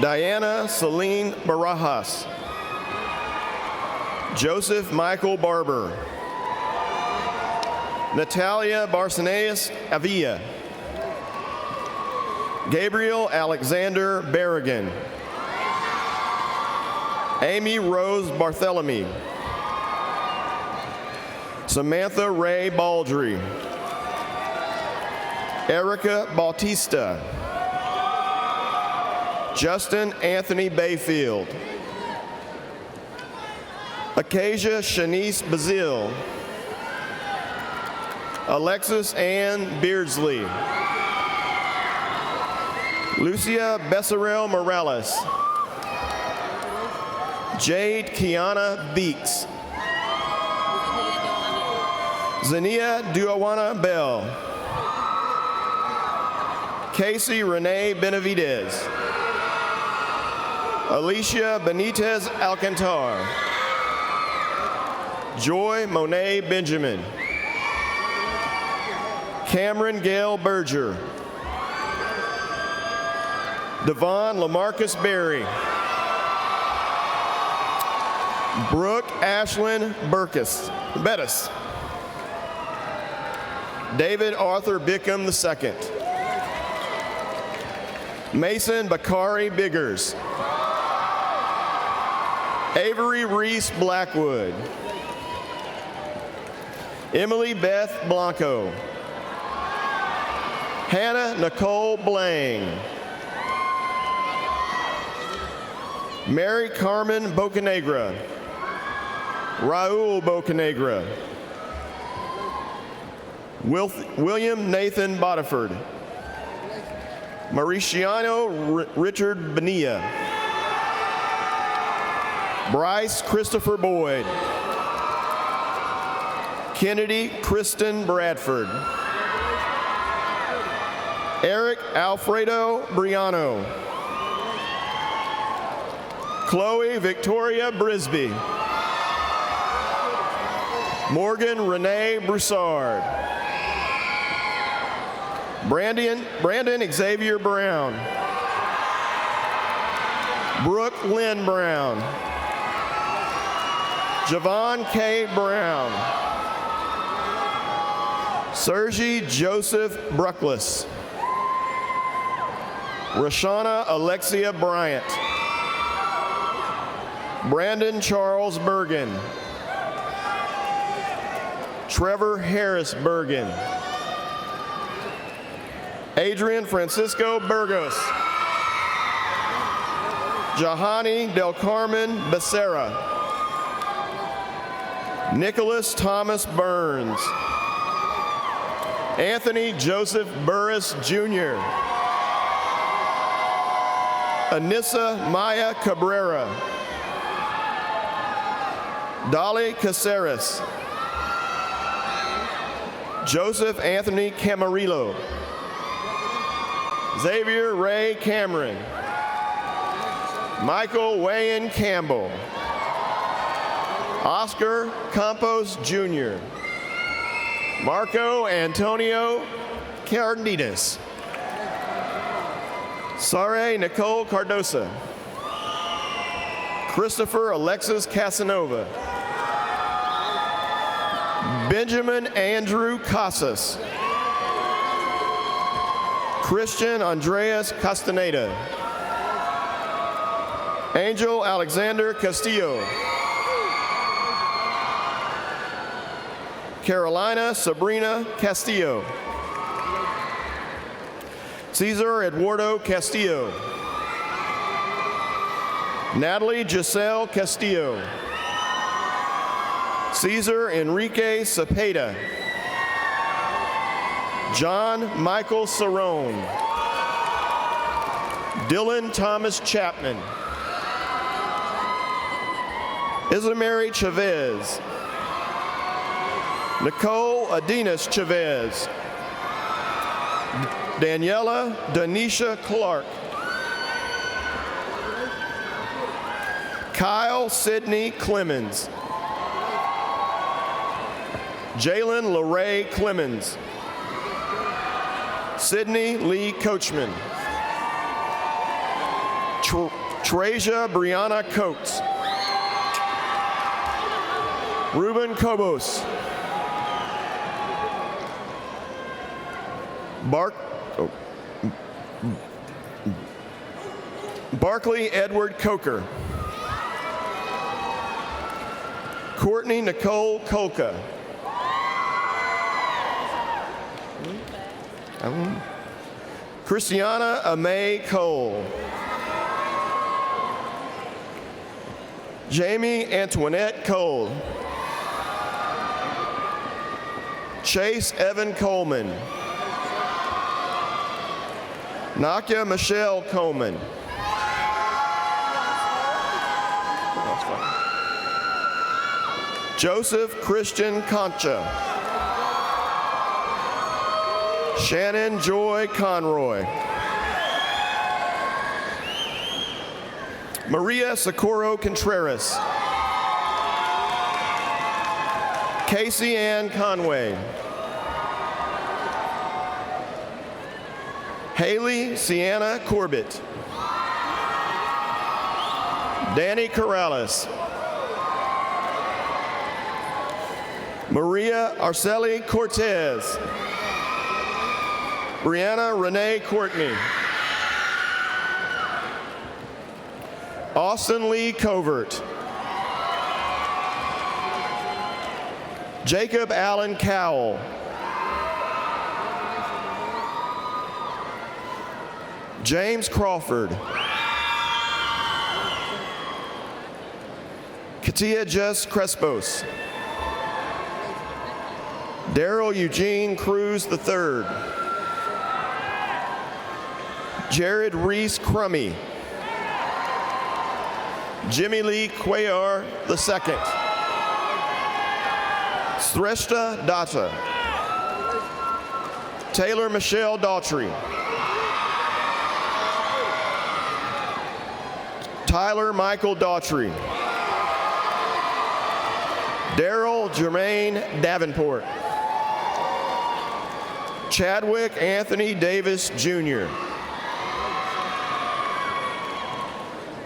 Diana Celine Barajas. Joseph Michael Barber. Natalia Barcenas Avilla. Gabriel Alexander Berrigan. Amy Rose Barthélemy. Samantha Ray Baldry. Erica Bautista. Justin Anthony Bayfield. Acacia Shanice Bazile. Alexis Ann Beardsley. Lucia Bessarel Morales. Jade Kiana Beeks. Zania Duawana Bell. Casey Renee Benavidez. Alicia Benitez Alcantar. Joy Monet Benjamin. Cameron Gale Berger. Devon Lamarcus Berry. Brooke Ashlyn Bettis. David Arthur Bickham II. Mason Bakari Biggers. Avery Reese Blackwood. Emily Beth Blanco. Hannah Nicole Blang. Mary Carmen Bocanegra. Raul Bocanegra. William Nathan Bodiford. Mauriciano Richard Bonilla. Bryce Christopher Boyd. Kennedy Kristen Bradford. Eric Alfredo Briano. Chloe Victoria Brisby. Morgan Renee Broussard. Brandon Xavier Brown. Brooke Lynn Brown. Javon K. Brown. Sergi Joseph Bruckless. Rashana Alexia Bryant. Brandon Charles Bergen. Trevor Harris Bergen. Adrian Francisco Burgos. Jahani Del Carmen Becerra. Nicholas Thomas Burns. Anthony Joseph Burris Jr. Anissa Maya Cabrera. Dolly Caceres. Joseph Anthony Camarillo. Xavier Ray Cameron. Michael Wayne Campbell. Oscar Campos Jr. Marco Antonio Cardenas. Sare Nicole Cardosa. Christopher Alexis Casanova. Benjamin Andrew Casas. Christian Andreas Castaneda. Angel Alexander Castillo. Carolina Sabrina Castillo. Cesar Eduardo Castillo. Natalie Giselle Castillo. Cesar Enrique Cepeda. John Michael Cerrone. Dylan Thomas Chapman. Isamary Chavez. Nicole Adinas Chavez. Daniela Danisha Clark. Kyle Sidney Clemens. Jalen LeRae Clemens. Sydney Lee Coachman. Trasia Brianna Coates. Ruben Cobos. Barkley Edward Coker. Courtney Nicole Kolka. Christiana Amay Cole. Jamie Antoinette Cole. Chase Evan Coleman. Nakia Michelle Coleman. Joseph Christian Concha. Shannon Joy Conroy. Maria Socorro Contreras. Casey Ann Conway. Haley Sienna Corbett. Danny Corrales. Maria Arceli Cortez. Brianna Renee Courtney. Austin Lee Covert. Jacob Allen Cowell. James Crawford. Katia Jess Crespos. Daryl Eugene Cruz III. Jared Reese Crummy. Jimmy Lee Cuellar II. Sreshta Datta. Taylor Michelle Daughtry. Tyler Michael Daughtry. Daryl Jermaine Davenport. Chadwick Anthony Davis Jr.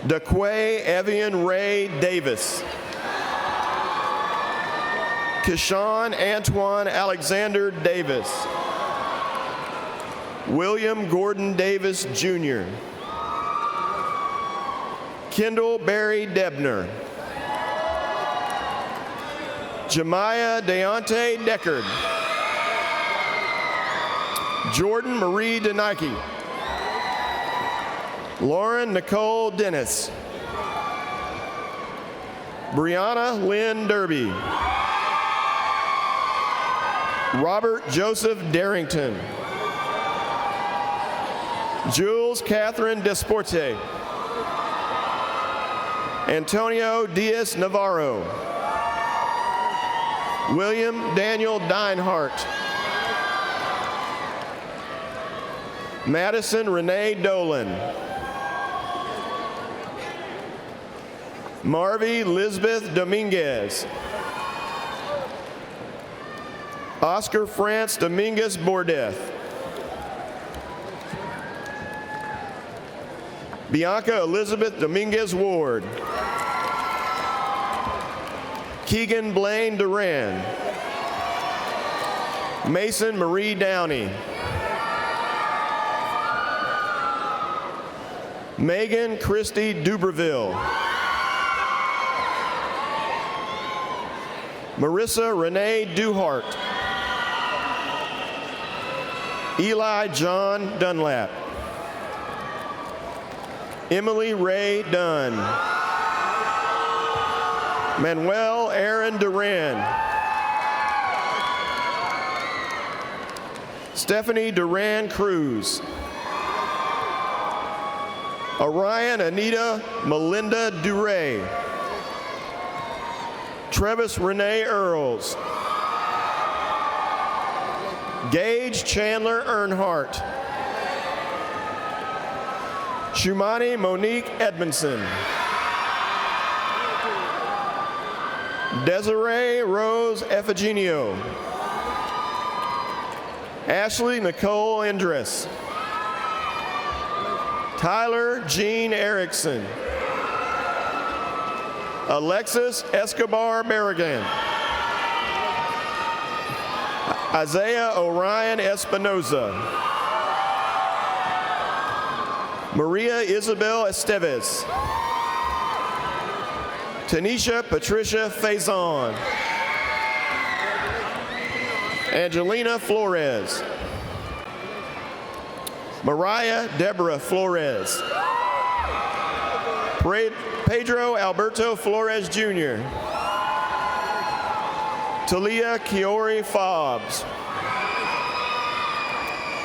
DeQuay Evian Ray Davis. Kishan Antoine Alexander Davis. William Gordon Davis Jr. Kendall Barry Debner. Jemiah Deontay Deckard. Jordan Marie DeNike. Lauren Nicole Dennis. Brianna Lynn Derby. Robert Joseph Darrington. Jules Catherine Desporte. Antonio Diaz Navarro. William Daniel Dinehart. Madison Renee Dolan. Marvy Lisbeth Dominguez. Oscar France Dominguez Bordeth. Bianca Elizabeth Dominguez Ward. Keegan Blaine Duran. Mason Marie Downey. Megan Christie Dubreville. Marissa Renee Duhart. Eli John Dunlap. Emily Ray Dunn. Manuel Aaron Duran. Stephanie Duran Cruz. Orion Anita Melinda Duray. Travis Renee Earls. Gage Chandler Earnhardt. Shumani Monique Edmondson. Desiree Rose Effigenio. Ashley Nicole Endress. Tyler Jean Erickson. Alexis Escobar Berrigan. Isaiah Orion Espinoza. Maria Isabel Esteves. Tanisha Patricia Faison. Angelina Flores. Mariah Deborah Flores. Pedro Alberto Flores Jr. Talia Kiori Fobbs.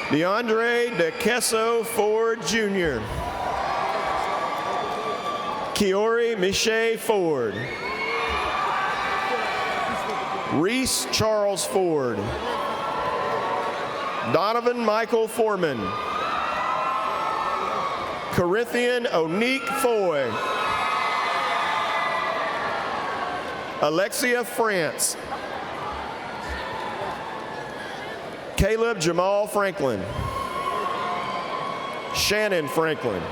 DeAndre De Queso Ford Jr. Kiori Miche Ford. Reese Charles Ford. Donovan Michael Foreman. Corinthian Onique Foy. Alexia France. Caleb Jamal Franklin. Shannon Franklin.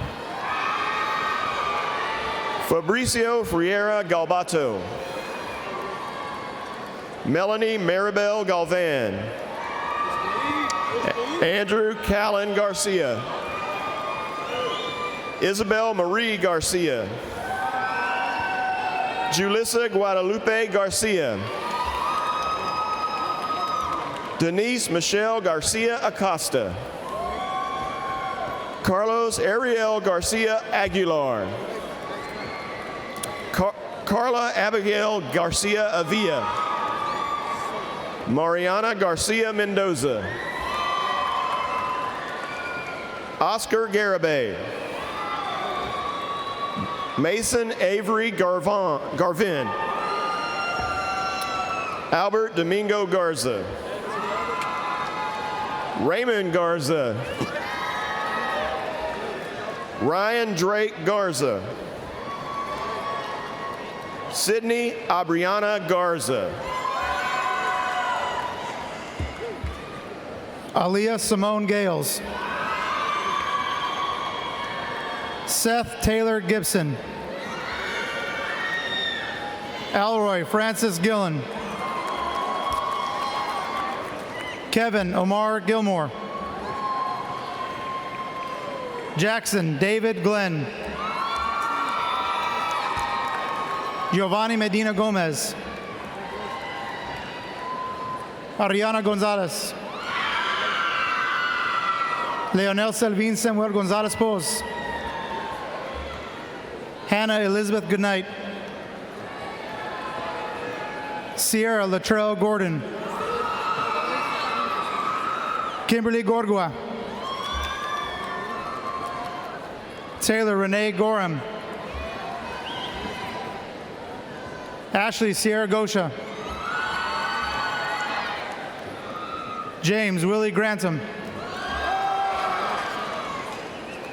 Fabricio Friera Galbato. Melanie Maribel Galvan. Andrew Callan Garcia. Isabel Marie Garcia. Julissa Guadalupe Garcia. Denise Michelle Garcia Acosta. Carlos Ariel Garcia Aguilar. Carla Abigail Garcia Avila. Mariana Garcia Mendoza. Oscar Garibay. Mason Avery Garvin. Albert Domingo Garza. Raymond Garza. Ryan Drake Garza. Sydney Abriana Garza. Aaliyah Simone Gales. Seth Taylor Gibson. Alroy Francis Gillen. Kevin Omar Gilmore. Jackson David Glenn. Giovanni Medina Gomez. Ariana Gonzalez. Leonel Selvin Samuel Gonzalez Pos. Hannah Elizabeth Goodnight. Sierra Latrell Gordon. Kimberly Gorgua. Taylor Renee Gorham. Ashley Sierra Gosha. James Willie Grantham.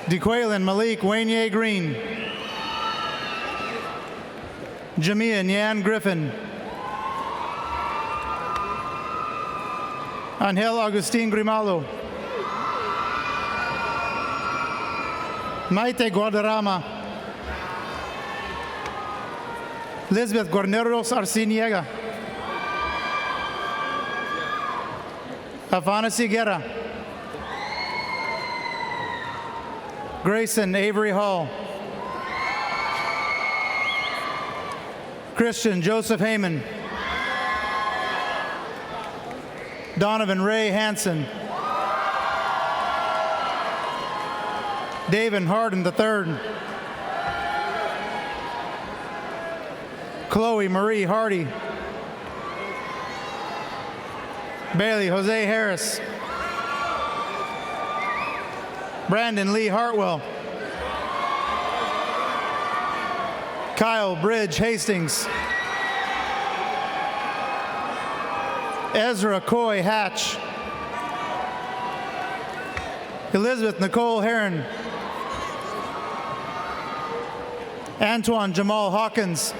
DeQuaylen Malik Wayne Green. Jamia Nyan Griffin. Angel Agustin Grimaldo. Maite Guadarrama. Lisbeth Guarneros Arciniega. Havana Guerra. Grayson Avery Hall. Christian Joseph Heyman. Donovan Ray Hansen. David Harden III. Chloe Marie Hardy. Bailey Jose Harris. Brandon Lee Hartwell. Kyle Bridge Hastings. Ezra Coy Hatch. Elizabeth Nicole Heron. Antoine Jamal Hawkins.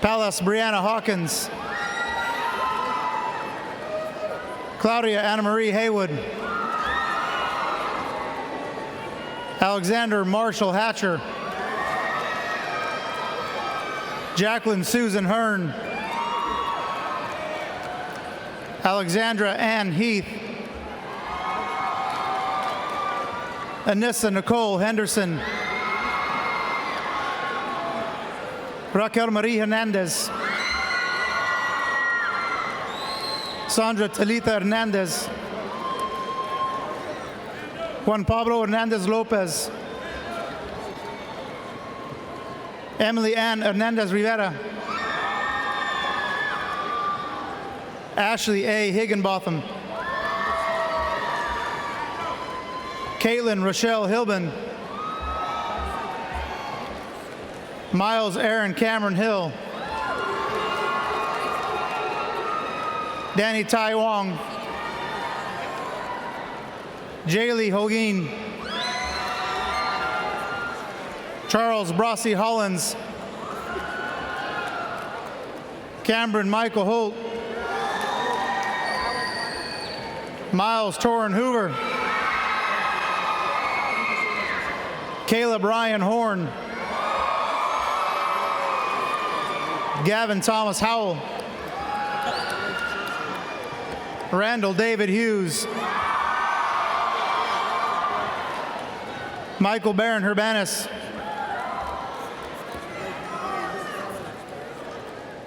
Pallas Brianna Hawkins. Claudia Anna Marie Haywood. Alexander Marshall Hatcher. Jacqueline Susan Hearn. Alexandra Ann Heath. Anissa Nicole Henderson. Raquel Marie Hernandez. Sandra Talita Hernandez. Juan Pablo Hernandez Lopez. Emily Ann Hernandez Rivera. Ashley A. Higginbotham. Caitlin Rochelle Hilbin. Miles Aaron Cameron Hill. Danny Tai Wong. Jaylee Holguin. Charles Brossie Hollins. Cameron Michael Holt. Miles Torrin Hoover. Caleb Ryan Horn. Gavin Thomas Howell. Randall David Hughes. Michael Barron Herbanis.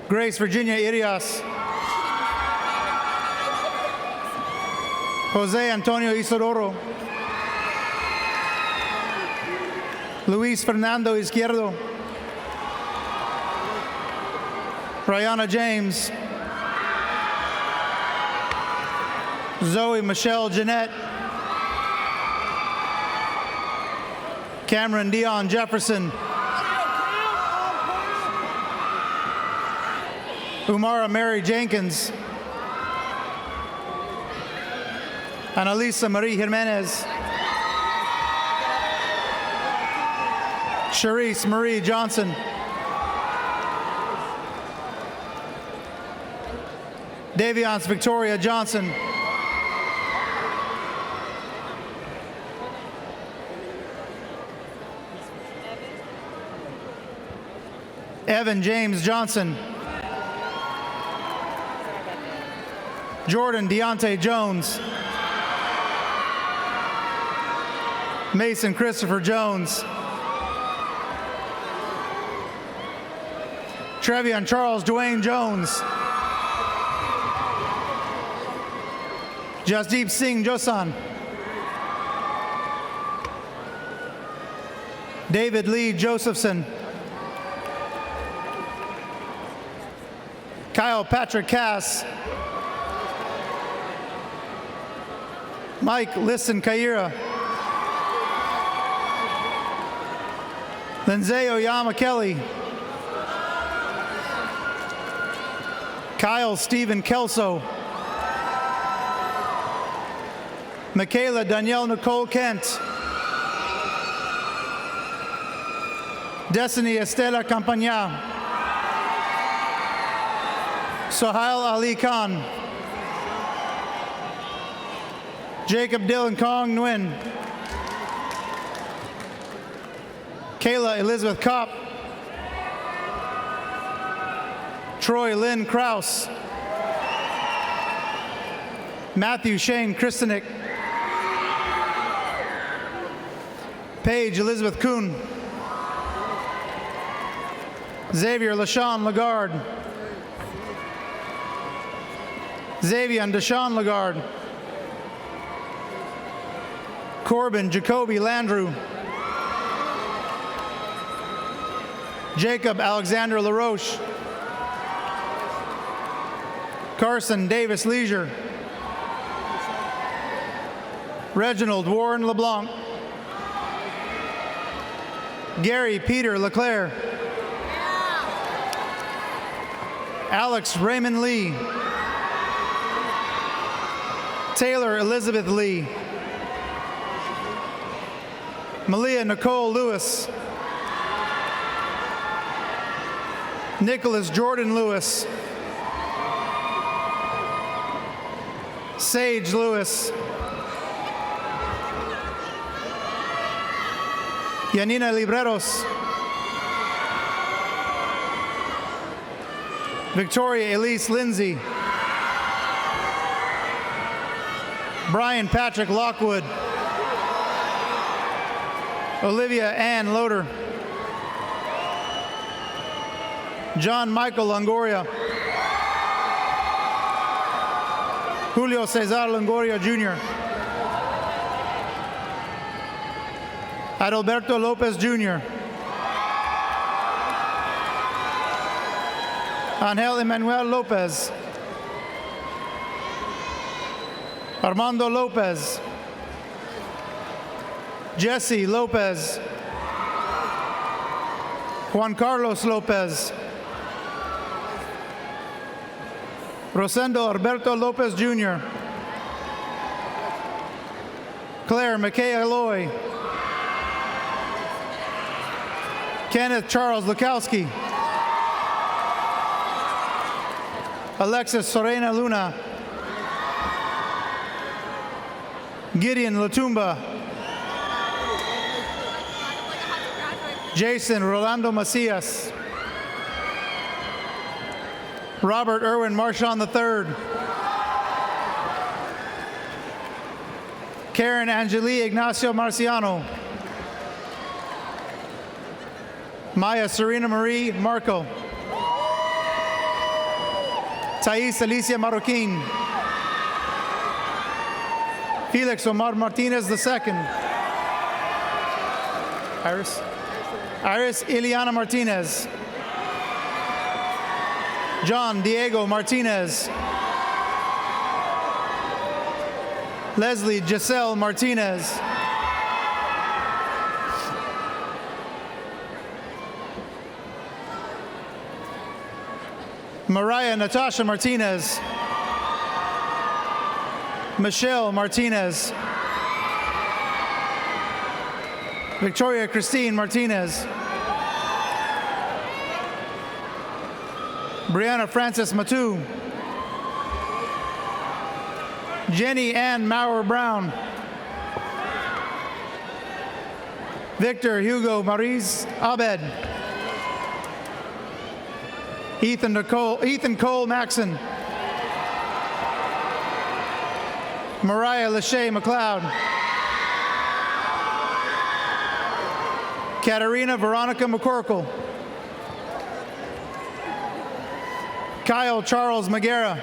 Grace Virginia Irias. Jose Antonio Isidoro. Luis Fernando Izquierdo. Rihanna James. Zoe Michelle Jeanette. Cameron Dion Jefferson. Umara Mary Jenkins. Annalisa Marie Jimenez. Charisse Marie Johnson. Daviance Victoria Johnson. Evan James Johnson. Jordan Deontay Jones. Mason Christopher Jones. Trevion Charles Dwayne Jones. Jasdeep Singh Josan. David Lee Josephson. Kyle Patrick Cass. Mike Liston Kaira. Lindsay Oyama Kelly. Kyle Stephen Kelso. Michaela Danielle Nicole Kent. Destiny Estela Campagna. Sohail Ali Khan. Jacob Dylan Kong Nguyen. Kayla Elizabeth Kopp. Troy Lynn Kraus. Matthew Shane Christenick. Paige Elizabeth Kuhn. Xavier LaShawn Lagarde. Xavier Deshawn Lagarde. Corbin Jacoby Landrew. Jacob Alexander LaRoche. Carson Davis Leisure. Reginald Warren LeBlanc. Gary Peter LeClaire. Alex Raymond Lee. Taylor Elizabeth Lee. Malia Nicole Lewis. Nicholas Jordan Lewis. Sage Lewis. Yanina Libreros. Victoria Elise Lindsay. Brian Patrick Lockwood. Olivia Ann Loader. John Michael Longoria. Julio Cesar Longoria Jr. Adalberto Lopez Jr. Angel Emmanuel Lopez. Armando Lopez. Jesse Lopez. Juan Carlos Lopez. Rosendo Alberto Lopez Jr. Claire McKay Aloy. Kenneth Charles Lukowski. Alexis Sorena Luna. Gideon Latumba. Jason Rolando Macias. Robert Irwin Marchand III. Karen Angeli Ignacio Marciano. Maya Serena Marie Marco. Thais Alicia Marroquin. Felix Omar Martinez II. Iris Ileana Martinez. John Diego Martinez. Leslie Giselle Martinez. Mariah Natasha Martinez. Michelle Martinez. Victoria Christine Martinez. Brianna Francis Matu. Jenny Ann Maurer Brown. Victor Hugo Maurice Abed. Ethan Cole Maxon. Mariah Lachey McLeod. Katarina Veronica McCorkle. Kyle Charles Magera.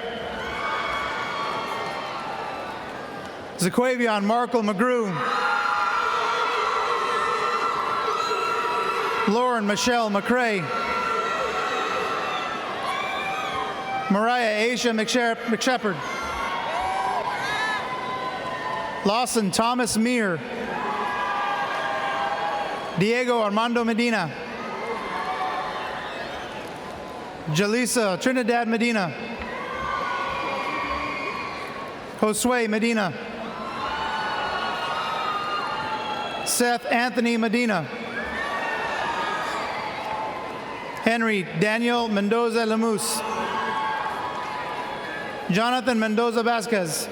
Zaquavion Markle McGrew. Lauren Michelle McCrae. Mariah Asia McShepard. Lawson Thomas Meir. Diego Armando Medina. Jalisa Trinidad Medina. Josue Medina. Seth Anthony Medina. Henry Daniel Mendoza Lemus. Jonathan Mendoza Vasquez.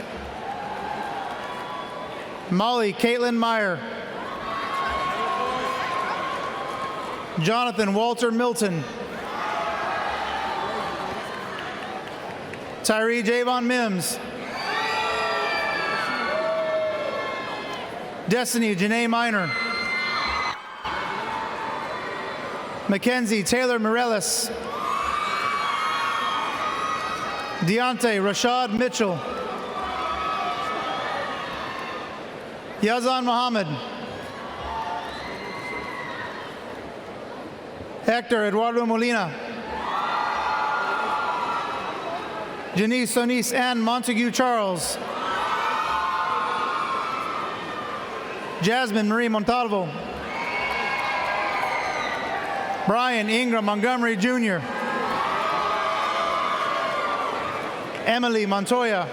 Molly Caitlin Meyer. Jonathan Walter Milton. Tyree Javon Mims. Destiny Janae Miner. Mackenzie Taylor Morellis. Deontay Rashad Mitchell. Yazan Muhammad. Hector Eduardo Molina. Janice Sonis Ann Montague Charles. Jasmine Marie Montalvo. Brian Ingram Montgomery Jr. Emily Montoya.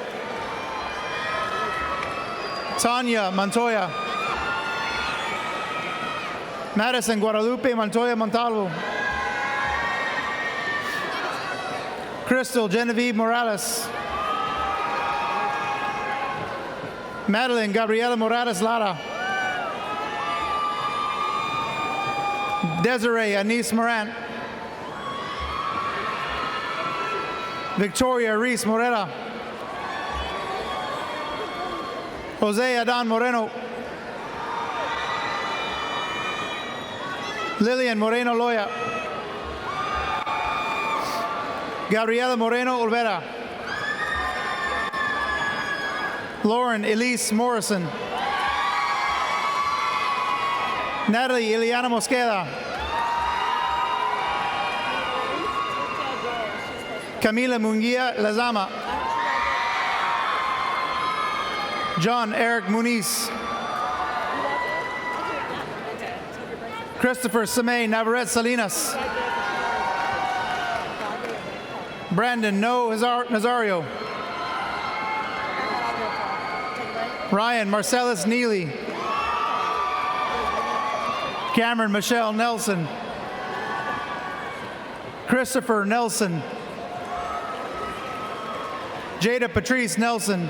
Tanya Montoya. Madison Guadalupe Montoya Montalvo. Crystal Genevieve Morales. Madeline Gabriela Morales Lara. Desiree Anise Morant. Victoria Reese Morera. Jose Adan Moreno. Lillian Moreno Loya. Gabriela Moreno Olvera. Lauren Elise Morrison. Natalie Ileana Mosqueda. Camila Munguia Lazama. John Eric Muniz. Christopher Samay Navarrete Salinas. Brandon No Nazario. Ryan Marcellus Neely. Cameron Michelle Nelson. Christopher Nelson. Jada Patrice Nelson.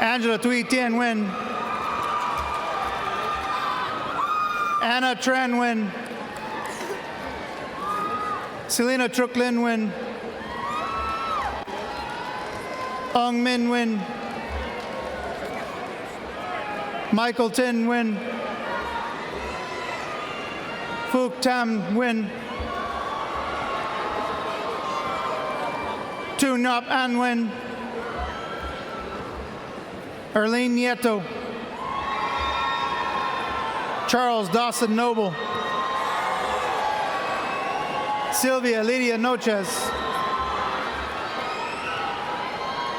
Angela Thuy Tien Nguyen. Anna Tran Nguyen. Selena Truc Lin Nguyen. Ong Min Nguyen. Michael Tin Nguyen. Phuc Tam Nguyen. Tu Nop An Nguyen. Erlene Nieto. Charles Dawson Noble. Sylvia Lydia Noches.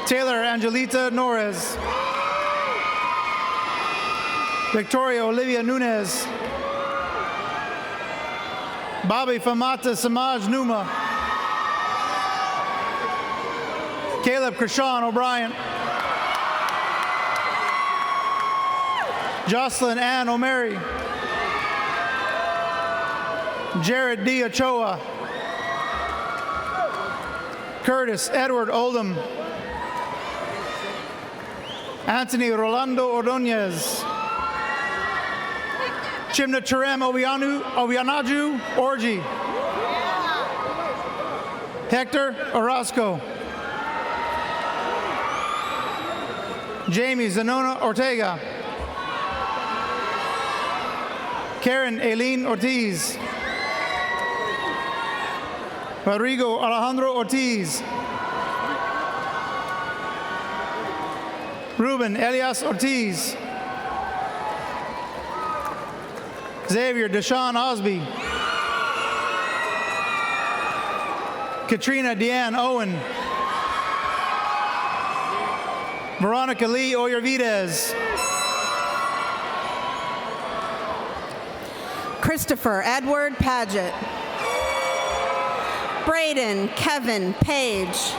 Taylor Angelita Norez. Victoria Olivia Nunez. Bobby Famata Samaj Numa. Caleb Krishan O'Brien. Jocelyn Ann O'Mary. Jared D. Ochoa. Curtis Edward Oldham. Anthony Rolando Ordonez. Chimna Cherem Obianaju Orji. Hector Orozco. Jamie Zanona Ortega. Karen Aileen Ortiz. Rodrigo Alejandro Ortiz. Ruben Elias Ortiz. Xavier Deshaun Osby. Katrina Deanne Owen. Veronica Lee Oyervides. Christopher Edward Paget. Braden Kevin Page.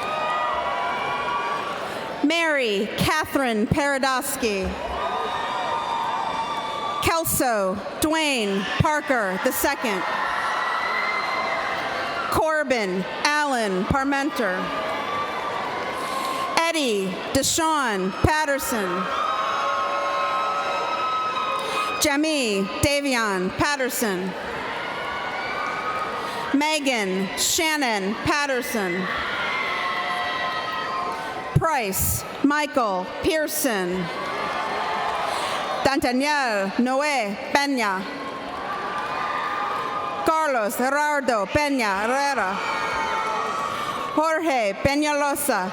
Mary Catherine Paradosky. Kelso Dwayne Parker II. Corbin Allen Parmenter. Eddie Deshaun Patterson. Jamie Davion Patterson. Megan Shannon Patterson. Price Michael Pearson. Daniel Noé Peña. Carlos Gerardo Peña Herrera. Jorge Peñalosa.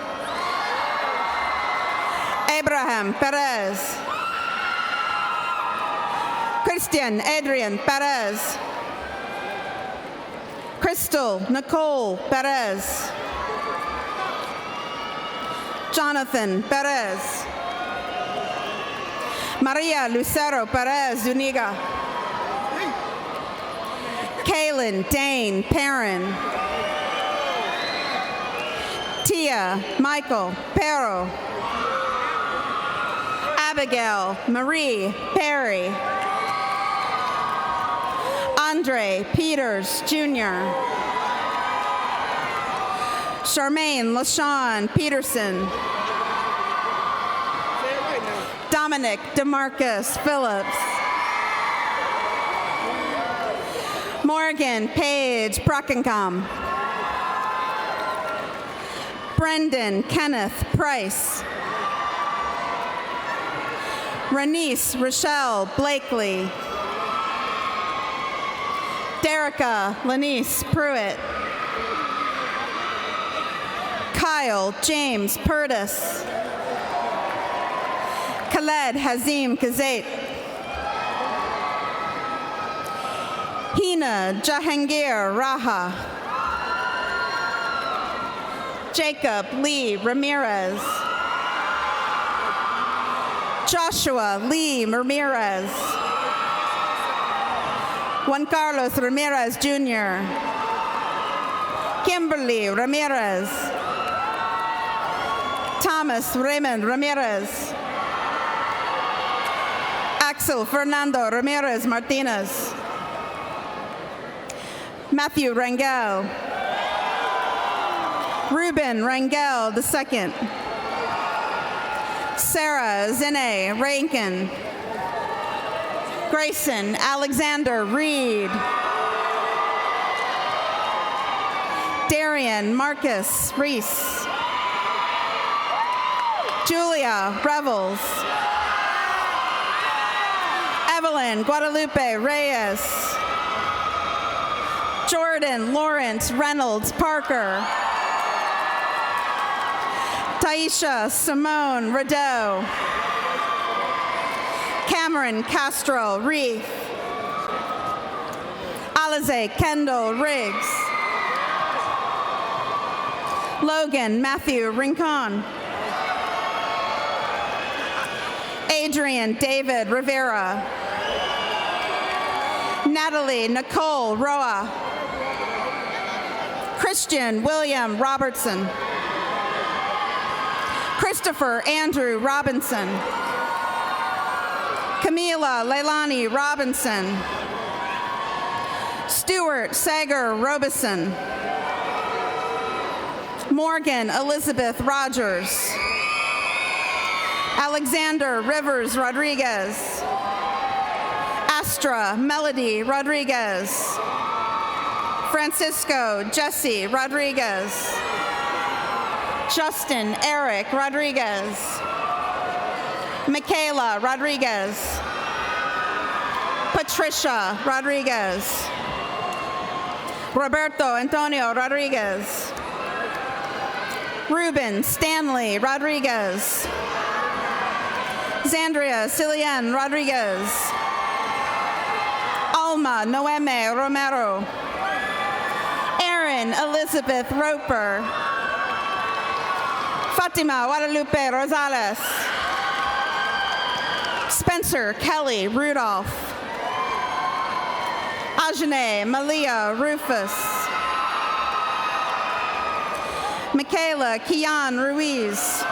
Abraham Perez. Christian Adrian Perez. Crystal Nicole Perez. Jonathan Perez. Maria Lucero Perez Zuniga. Kaylin Dane Perrin. Tia Michael Perro. Abigail Marie Perry. Andre Peters Jr. Charmaine LaShawn Peterson. Dominic DeMarcus Phillips. Morgan Paige Prockencom. Brendan Kenneth Price. Renice Rochelle Blakely. Derica Lanice Pruitt. Kyle James Purtis. Khaled Hazim Kazait. Hina Jahangir Raha. Jacob Lee Ramirez. Joshua Lee Ramirez. Juan Carlos Ramirez Jr. Kimberly Ramirez. Thomas Raymond Ramirez. Axel Fernando Ramirez Martinez. Matthew Rangel. Ruben Rangel II. Sarah Zene Rankin. Grayson Alexander Reed. Darian Marcus Reese. Julia Revels. Evelyn Guadalupe Reyes. Jordan Lawrence Reynolds Parker. Taisha Simone Rideau. Cameron Castro Reef. Alize Kendall Riggs. Logan Matthew Rincon. Adrian David Rivera. Natalie Nicole Roa. Christian William Robertson. Christopher Andrew Robinson. Camila Leilani Robinson. Stuart Sager Robeson. Morgan Elizabeth Rogers. Alexander Rivers Rodriguez. Astra Melody Rodriguez. Francisco Jesse Rodriguez. Justin Eric Rodriguez. Michaela Rodriguez. Patricia Rodriguez. Roberto Antonio Rodriguez. Ruben Stanley Rodriguez. Alexandria Cillian Rodriguez. Alma Noeme Romero. Erin Elizabeth Roper. Fatima Guadalupe Rosales. Spencer Kelly Rudolph. Ajane Malia Rufus. Michaela Kian Ruiz.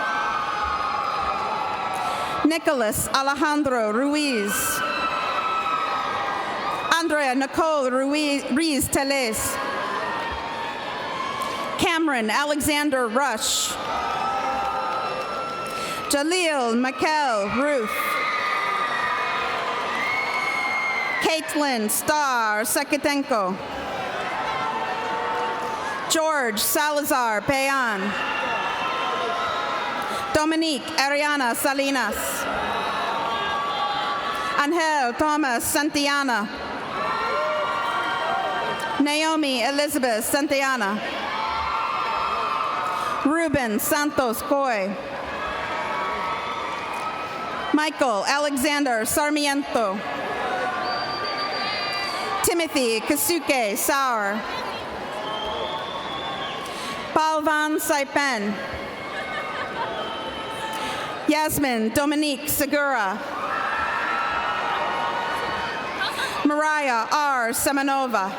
Nicholas Alejandro Ruiz. Andrea Nicole Ruiz Teles. Cameron Alexander Rush. Jaleel Mikel Ruth. Caitlin Star Seketenko. George Salazar Payan. Dominique Ariana Salinas. Angel Thomas Santillana. Naomi Elizabeth Santillana. Ruben Santos Coy. Michael Alexander Sarmiento. Timothy Kasuke Sauer. Balvan Saipen. Yasmin Dominique Segura. Mariah R. Semenova.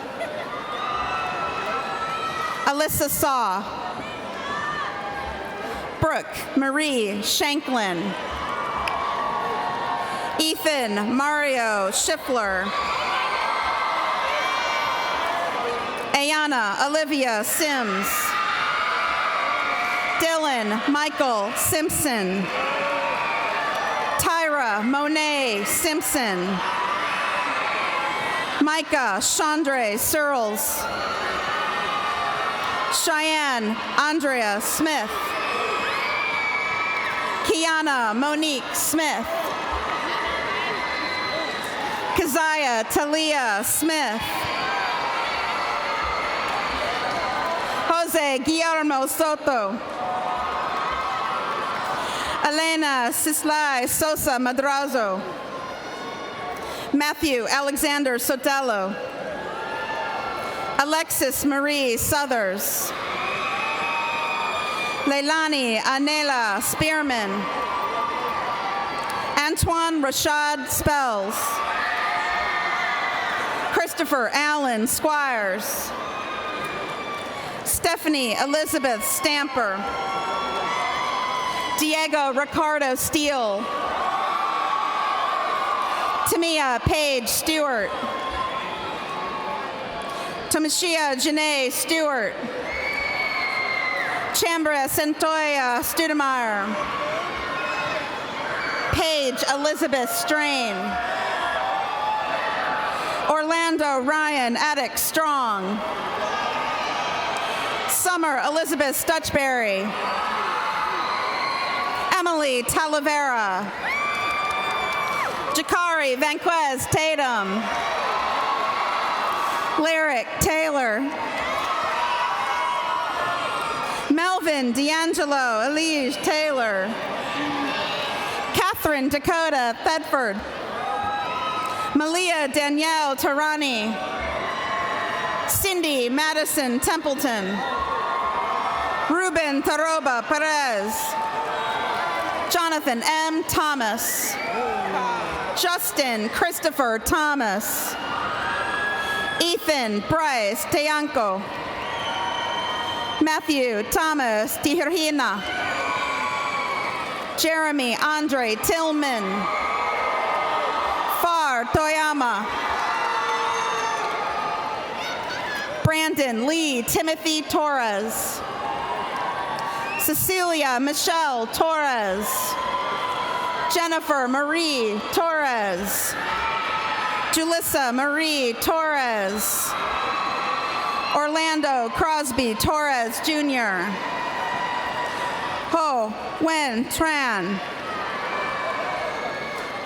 Alyssa Saw. Brooke Marie Shanklin. Ethan Mario Schiffler. Ayana Olivia Sims. Dylan Michael Simpson. Tyra Monet Simpson. Micah Chandre Searles. Cheyenne Andrea Smith. Kiana Monique Smith. Keziah Talia Smith. Jose Guillermo Soto. Elena Cislay Sosa Madrazo. Matthew Alexander Sotelo. Alexis Marie Southers. Leilani Anela Spearman. Antoine Rashad Spells. Christopher Allen Squires. Stephanie Elizabeth Stamper. Diego Ricardo Steele. Tamia Paige Stewart. Tamashia Janae Stewart. Chambra Santoya Studemeyer. Paige Elizabeth Strain. Orlando Ryan Attic Strong. Summer Elizabeth Stutchberry. Emily Talavera. Jakari Vanquez Tatum. Lyric Taylor. Melvin D'Angelo Elige Taylor. Catherine Dakota Thedford. Malia Danielle Tarani. Cindy Madison Templeton. Ruben Taroba Perez. Jonathan M. Thomas. Justin Christopher Thomas. Ethan Bryce Teyanco. Matthew Thomas Tijerina. Jeremy Andre Tillman. Far Toyama. Brandon Lee Timothy Torres. Cecilia Michelle Torres. Jennifer Marie Torres. Julissa Marie Torres. Orlando Crosby Torres Jr. Ho Wen Tran.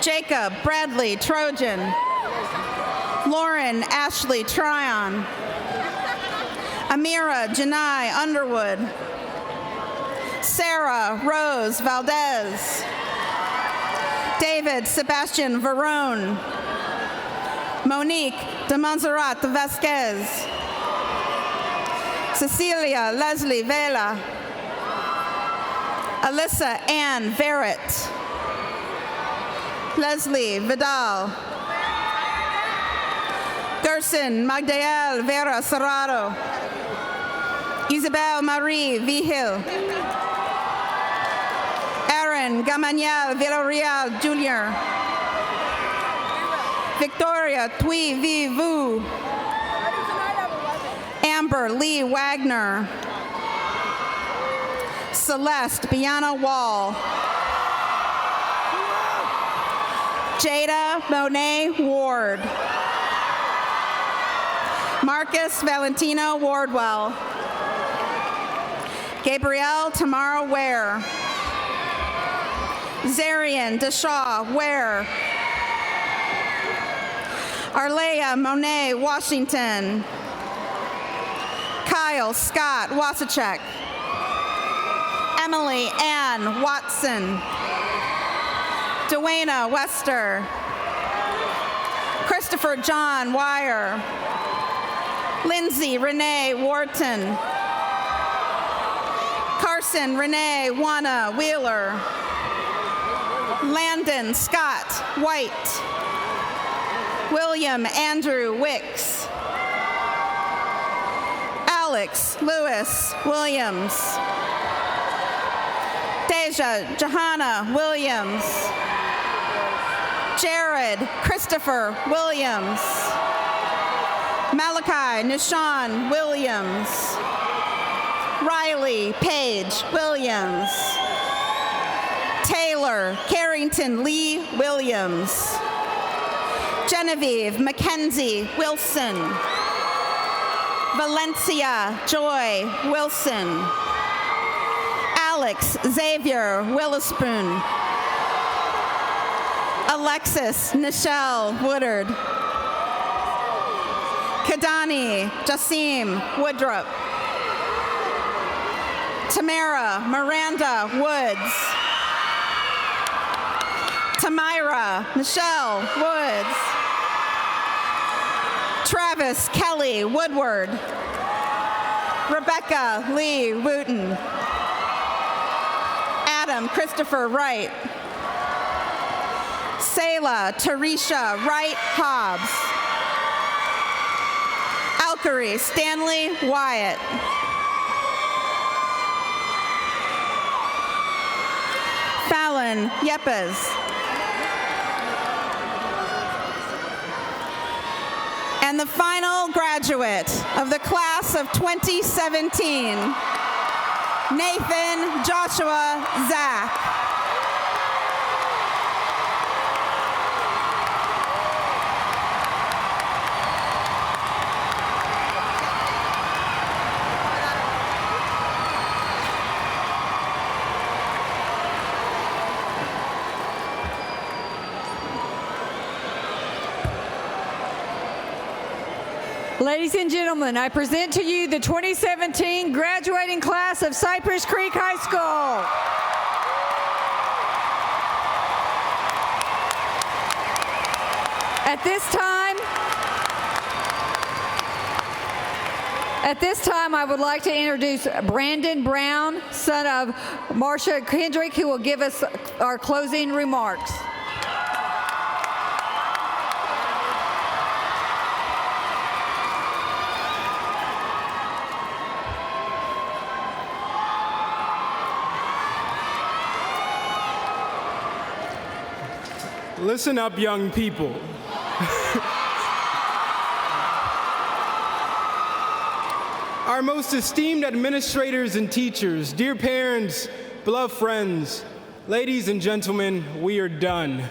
Jacob Bradley Trojan. Lauren Ashley Tryon. Amira Janai Underwood. Sarah Rose Valdez. David Sebastian Verone. Monique de Montserrat Vasquez. Cecilia Leslie Vela. Alyssa Ann Verrett. Leslie Vidal. Gerson Magdael Vera Serrado. Isabel Marie Vigil. Aaron Gamaniel Villarreal Jr. Victoria Tui Vi Vu. Amber Lee Wagner. Celeste Biana Wall. Jada Monet Ward. Marcus Valentino Wardwell. Gabrielle Tamara Ware. Zarian Deshaw Ware. Arlea Monet Washington. Kyle Scott Wasachek. Emily Ann Watson. Dwayna Wester. Christopher John Wire. Lindsay Renee Wharton. Carson Renee Wana Wheeler. Landon Scott White. William Andrew Wicks. Alex Lewis Williams. Deja Johanna Williams. Jared Christopher Williams. Malachi Nishan Williams. Riley Page Williams. Taylor Carrington Lee Williams. Genevieve Mackenzie Wilson. Valencia Joy Wilson. Alex Xavier Willispoon. Alexis Nichelle Woodard. Kadani Jasim Woodrup. Tamara Miranda Woods. Tamira Michelle Woods. Travis Kelly Woodward. Rebecca Lee Wooten. Adam Christopher Wright. Selah Teresha Wright Hobbs. Alkari Stanley Wyatt. Fallon Yepes. And the final graduate of the class of 2017, Nathan Joshua Zach. Ladies and gentlemen, I present to you the 2017 graduating class of Cypress Creek High School. At this time, I would like to introduce Brandon Brown, son of Marcia Kendrick, who will give us our closing remarks. Listen up, young people. Our most esteemed administrators and teachers, dear parents, beloved friends, ladies and gentlemen, we are done.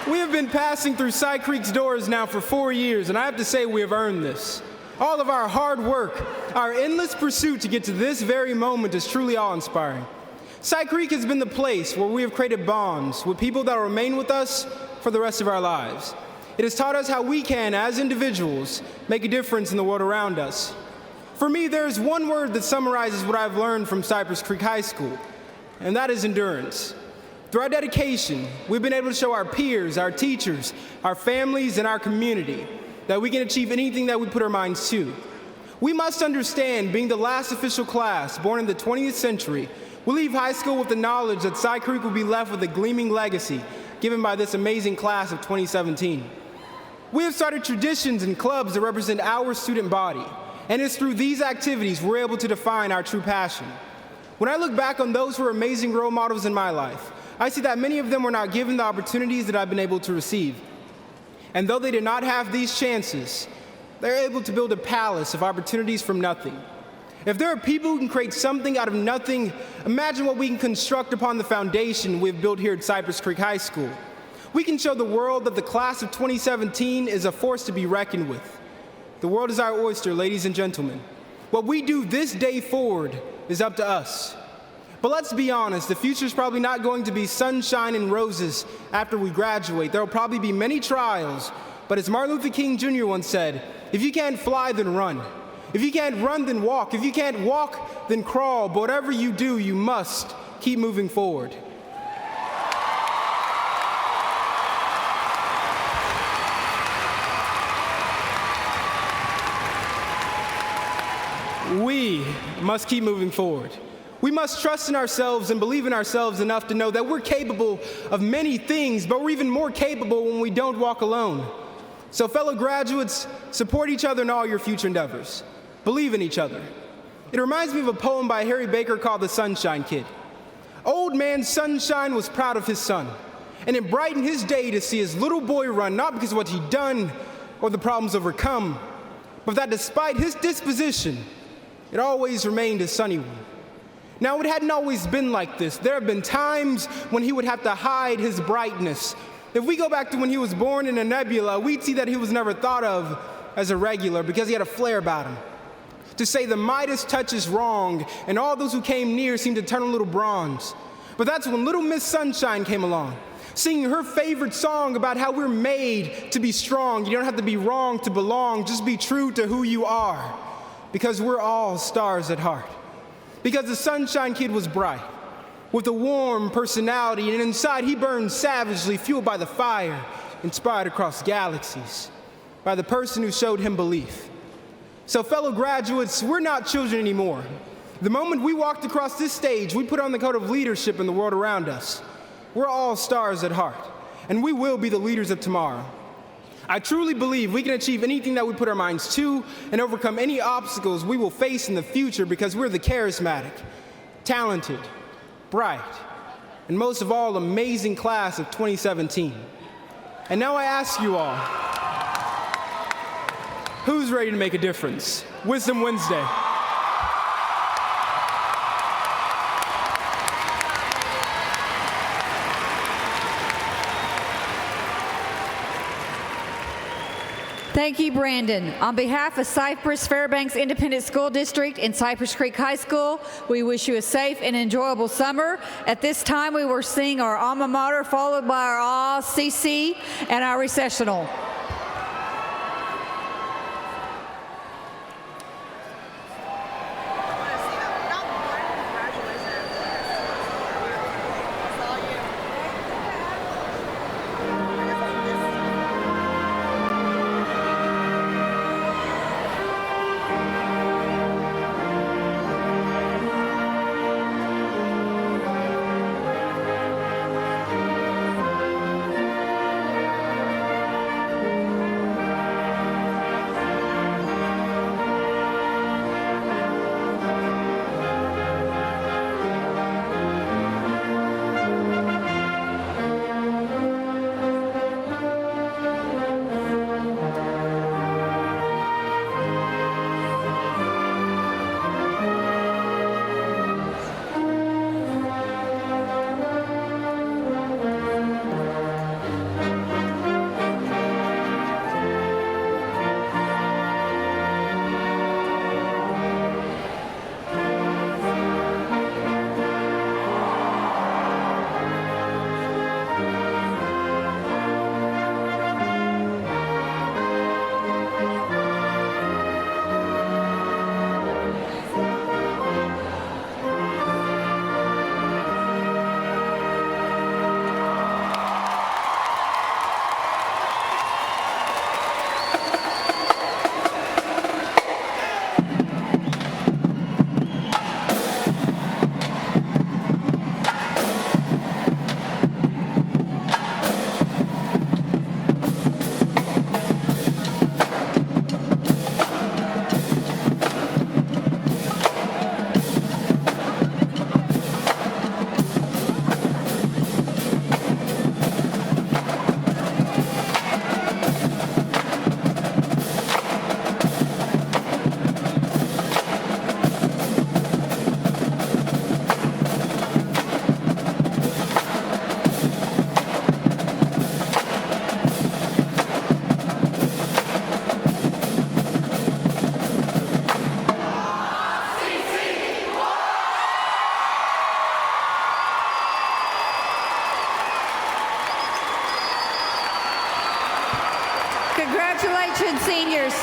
We have been passing through Cy Creek's doors now for 4 years, and I have to say we have earned this. All of our hard work, our endless pursuit to get to this very moment is truly awe-inspiring. Cy Creek has been the place where we have created bonds with people that will remain with us for the rest of our lives. It has taught us how we can, as individuals, make a difference in the world around us. For me, there's one word that summarizes what I've learned from Cypress Creek High School, and that is endurance. Through our dedication, we've been able to show our peers, our teachers, our families, and our community that we can achieve anything that we put our minds to. We must understand, being the last official class born in the 20th century, we leave high school with the knowledge that Cy Creek will be left with a gleaming legacy given by this amazing class of 2017. We have started traditions and clubs that represent our student body, and it's through these activities we're able to define our true passion. When I look back on those who are amazing role models in my life, I see that many of them were not given the opportunities that I've been able to receive. And though they did not have these chances, they're able to build a palace of opportunities from nothing. If there are people who can create something out of nothing, imagine what we can construct upon the foundation we've built here at Cypress Creek High School. We can show the world that the class of 2017 is a force to be reckoned with. The world is our oyster, ladies and gentlemen. What we do this day forward is up to us. But let's be honest, the future's probably not going to be sunshine and roses after we graduate. There will probably be many trials, but as Martin Luther King Jr. once said, if you can't fly, then run. If you can't run, then walk. If you can't walk, then crawl. But whatever you do, you must keep moving forward. We must keep moving forward. We must trust in ourselves and believe in ourselves enough to know that we're capable of many things, but we're even more capable when we don't walk alone. So fellow graduates, support each other in all your future endeavors. Believe in each other. It reminds me of a poem by Harry Baker called The Sunshine Kid. Old man Sunshine was proud of his son, and it brightened his day to see his little boy run, not because of what he'd done or the problems overcome, but that despite his disposition, it always remained a sunny one. Now, it hadn't always been like this. There have been times when he would have to hide his brightness. If we go back to when he was born in a nebula, we'd see that he was never thought of as a regular because he had a flair about him. To say the Midas touch is wrong, and all those who came near seemed to turn a little bronze. But that's when little Miss Sunshine came along, singing her favorite song about how we're made to be strong. You don't have to be wrong to belong, just be true to who you are, because we're all stars at heart. Because the Sunshine Kid was bright, with a warm personality, and inside he burned savagely, fueled by the fire, inspired across galaxies, by the person who showed him belief. So fellow graduates, we're not children anymore. The moment we walked across this stage, we put on the coat of leadership in the world around us. We're all stars at heart, and we will be the leaders of tomorrow. I truly believe we can achieve anything that we put our minds to and overcome any obstacles we will face in the future because we're the charismatic, talented, bright, and most of all, amazing class of 2017. And now I ask you all, who's ready to make a difference? Wisdom Wednesday. Thank you, Brandon. On behalf of Cypress-Fairbanks Independent School District and Cypress Creek High School, we wish you a safe and enjoyable summer. At this time, we will sing our alma mater, followed by our All CC and our recessional. Attention seniors,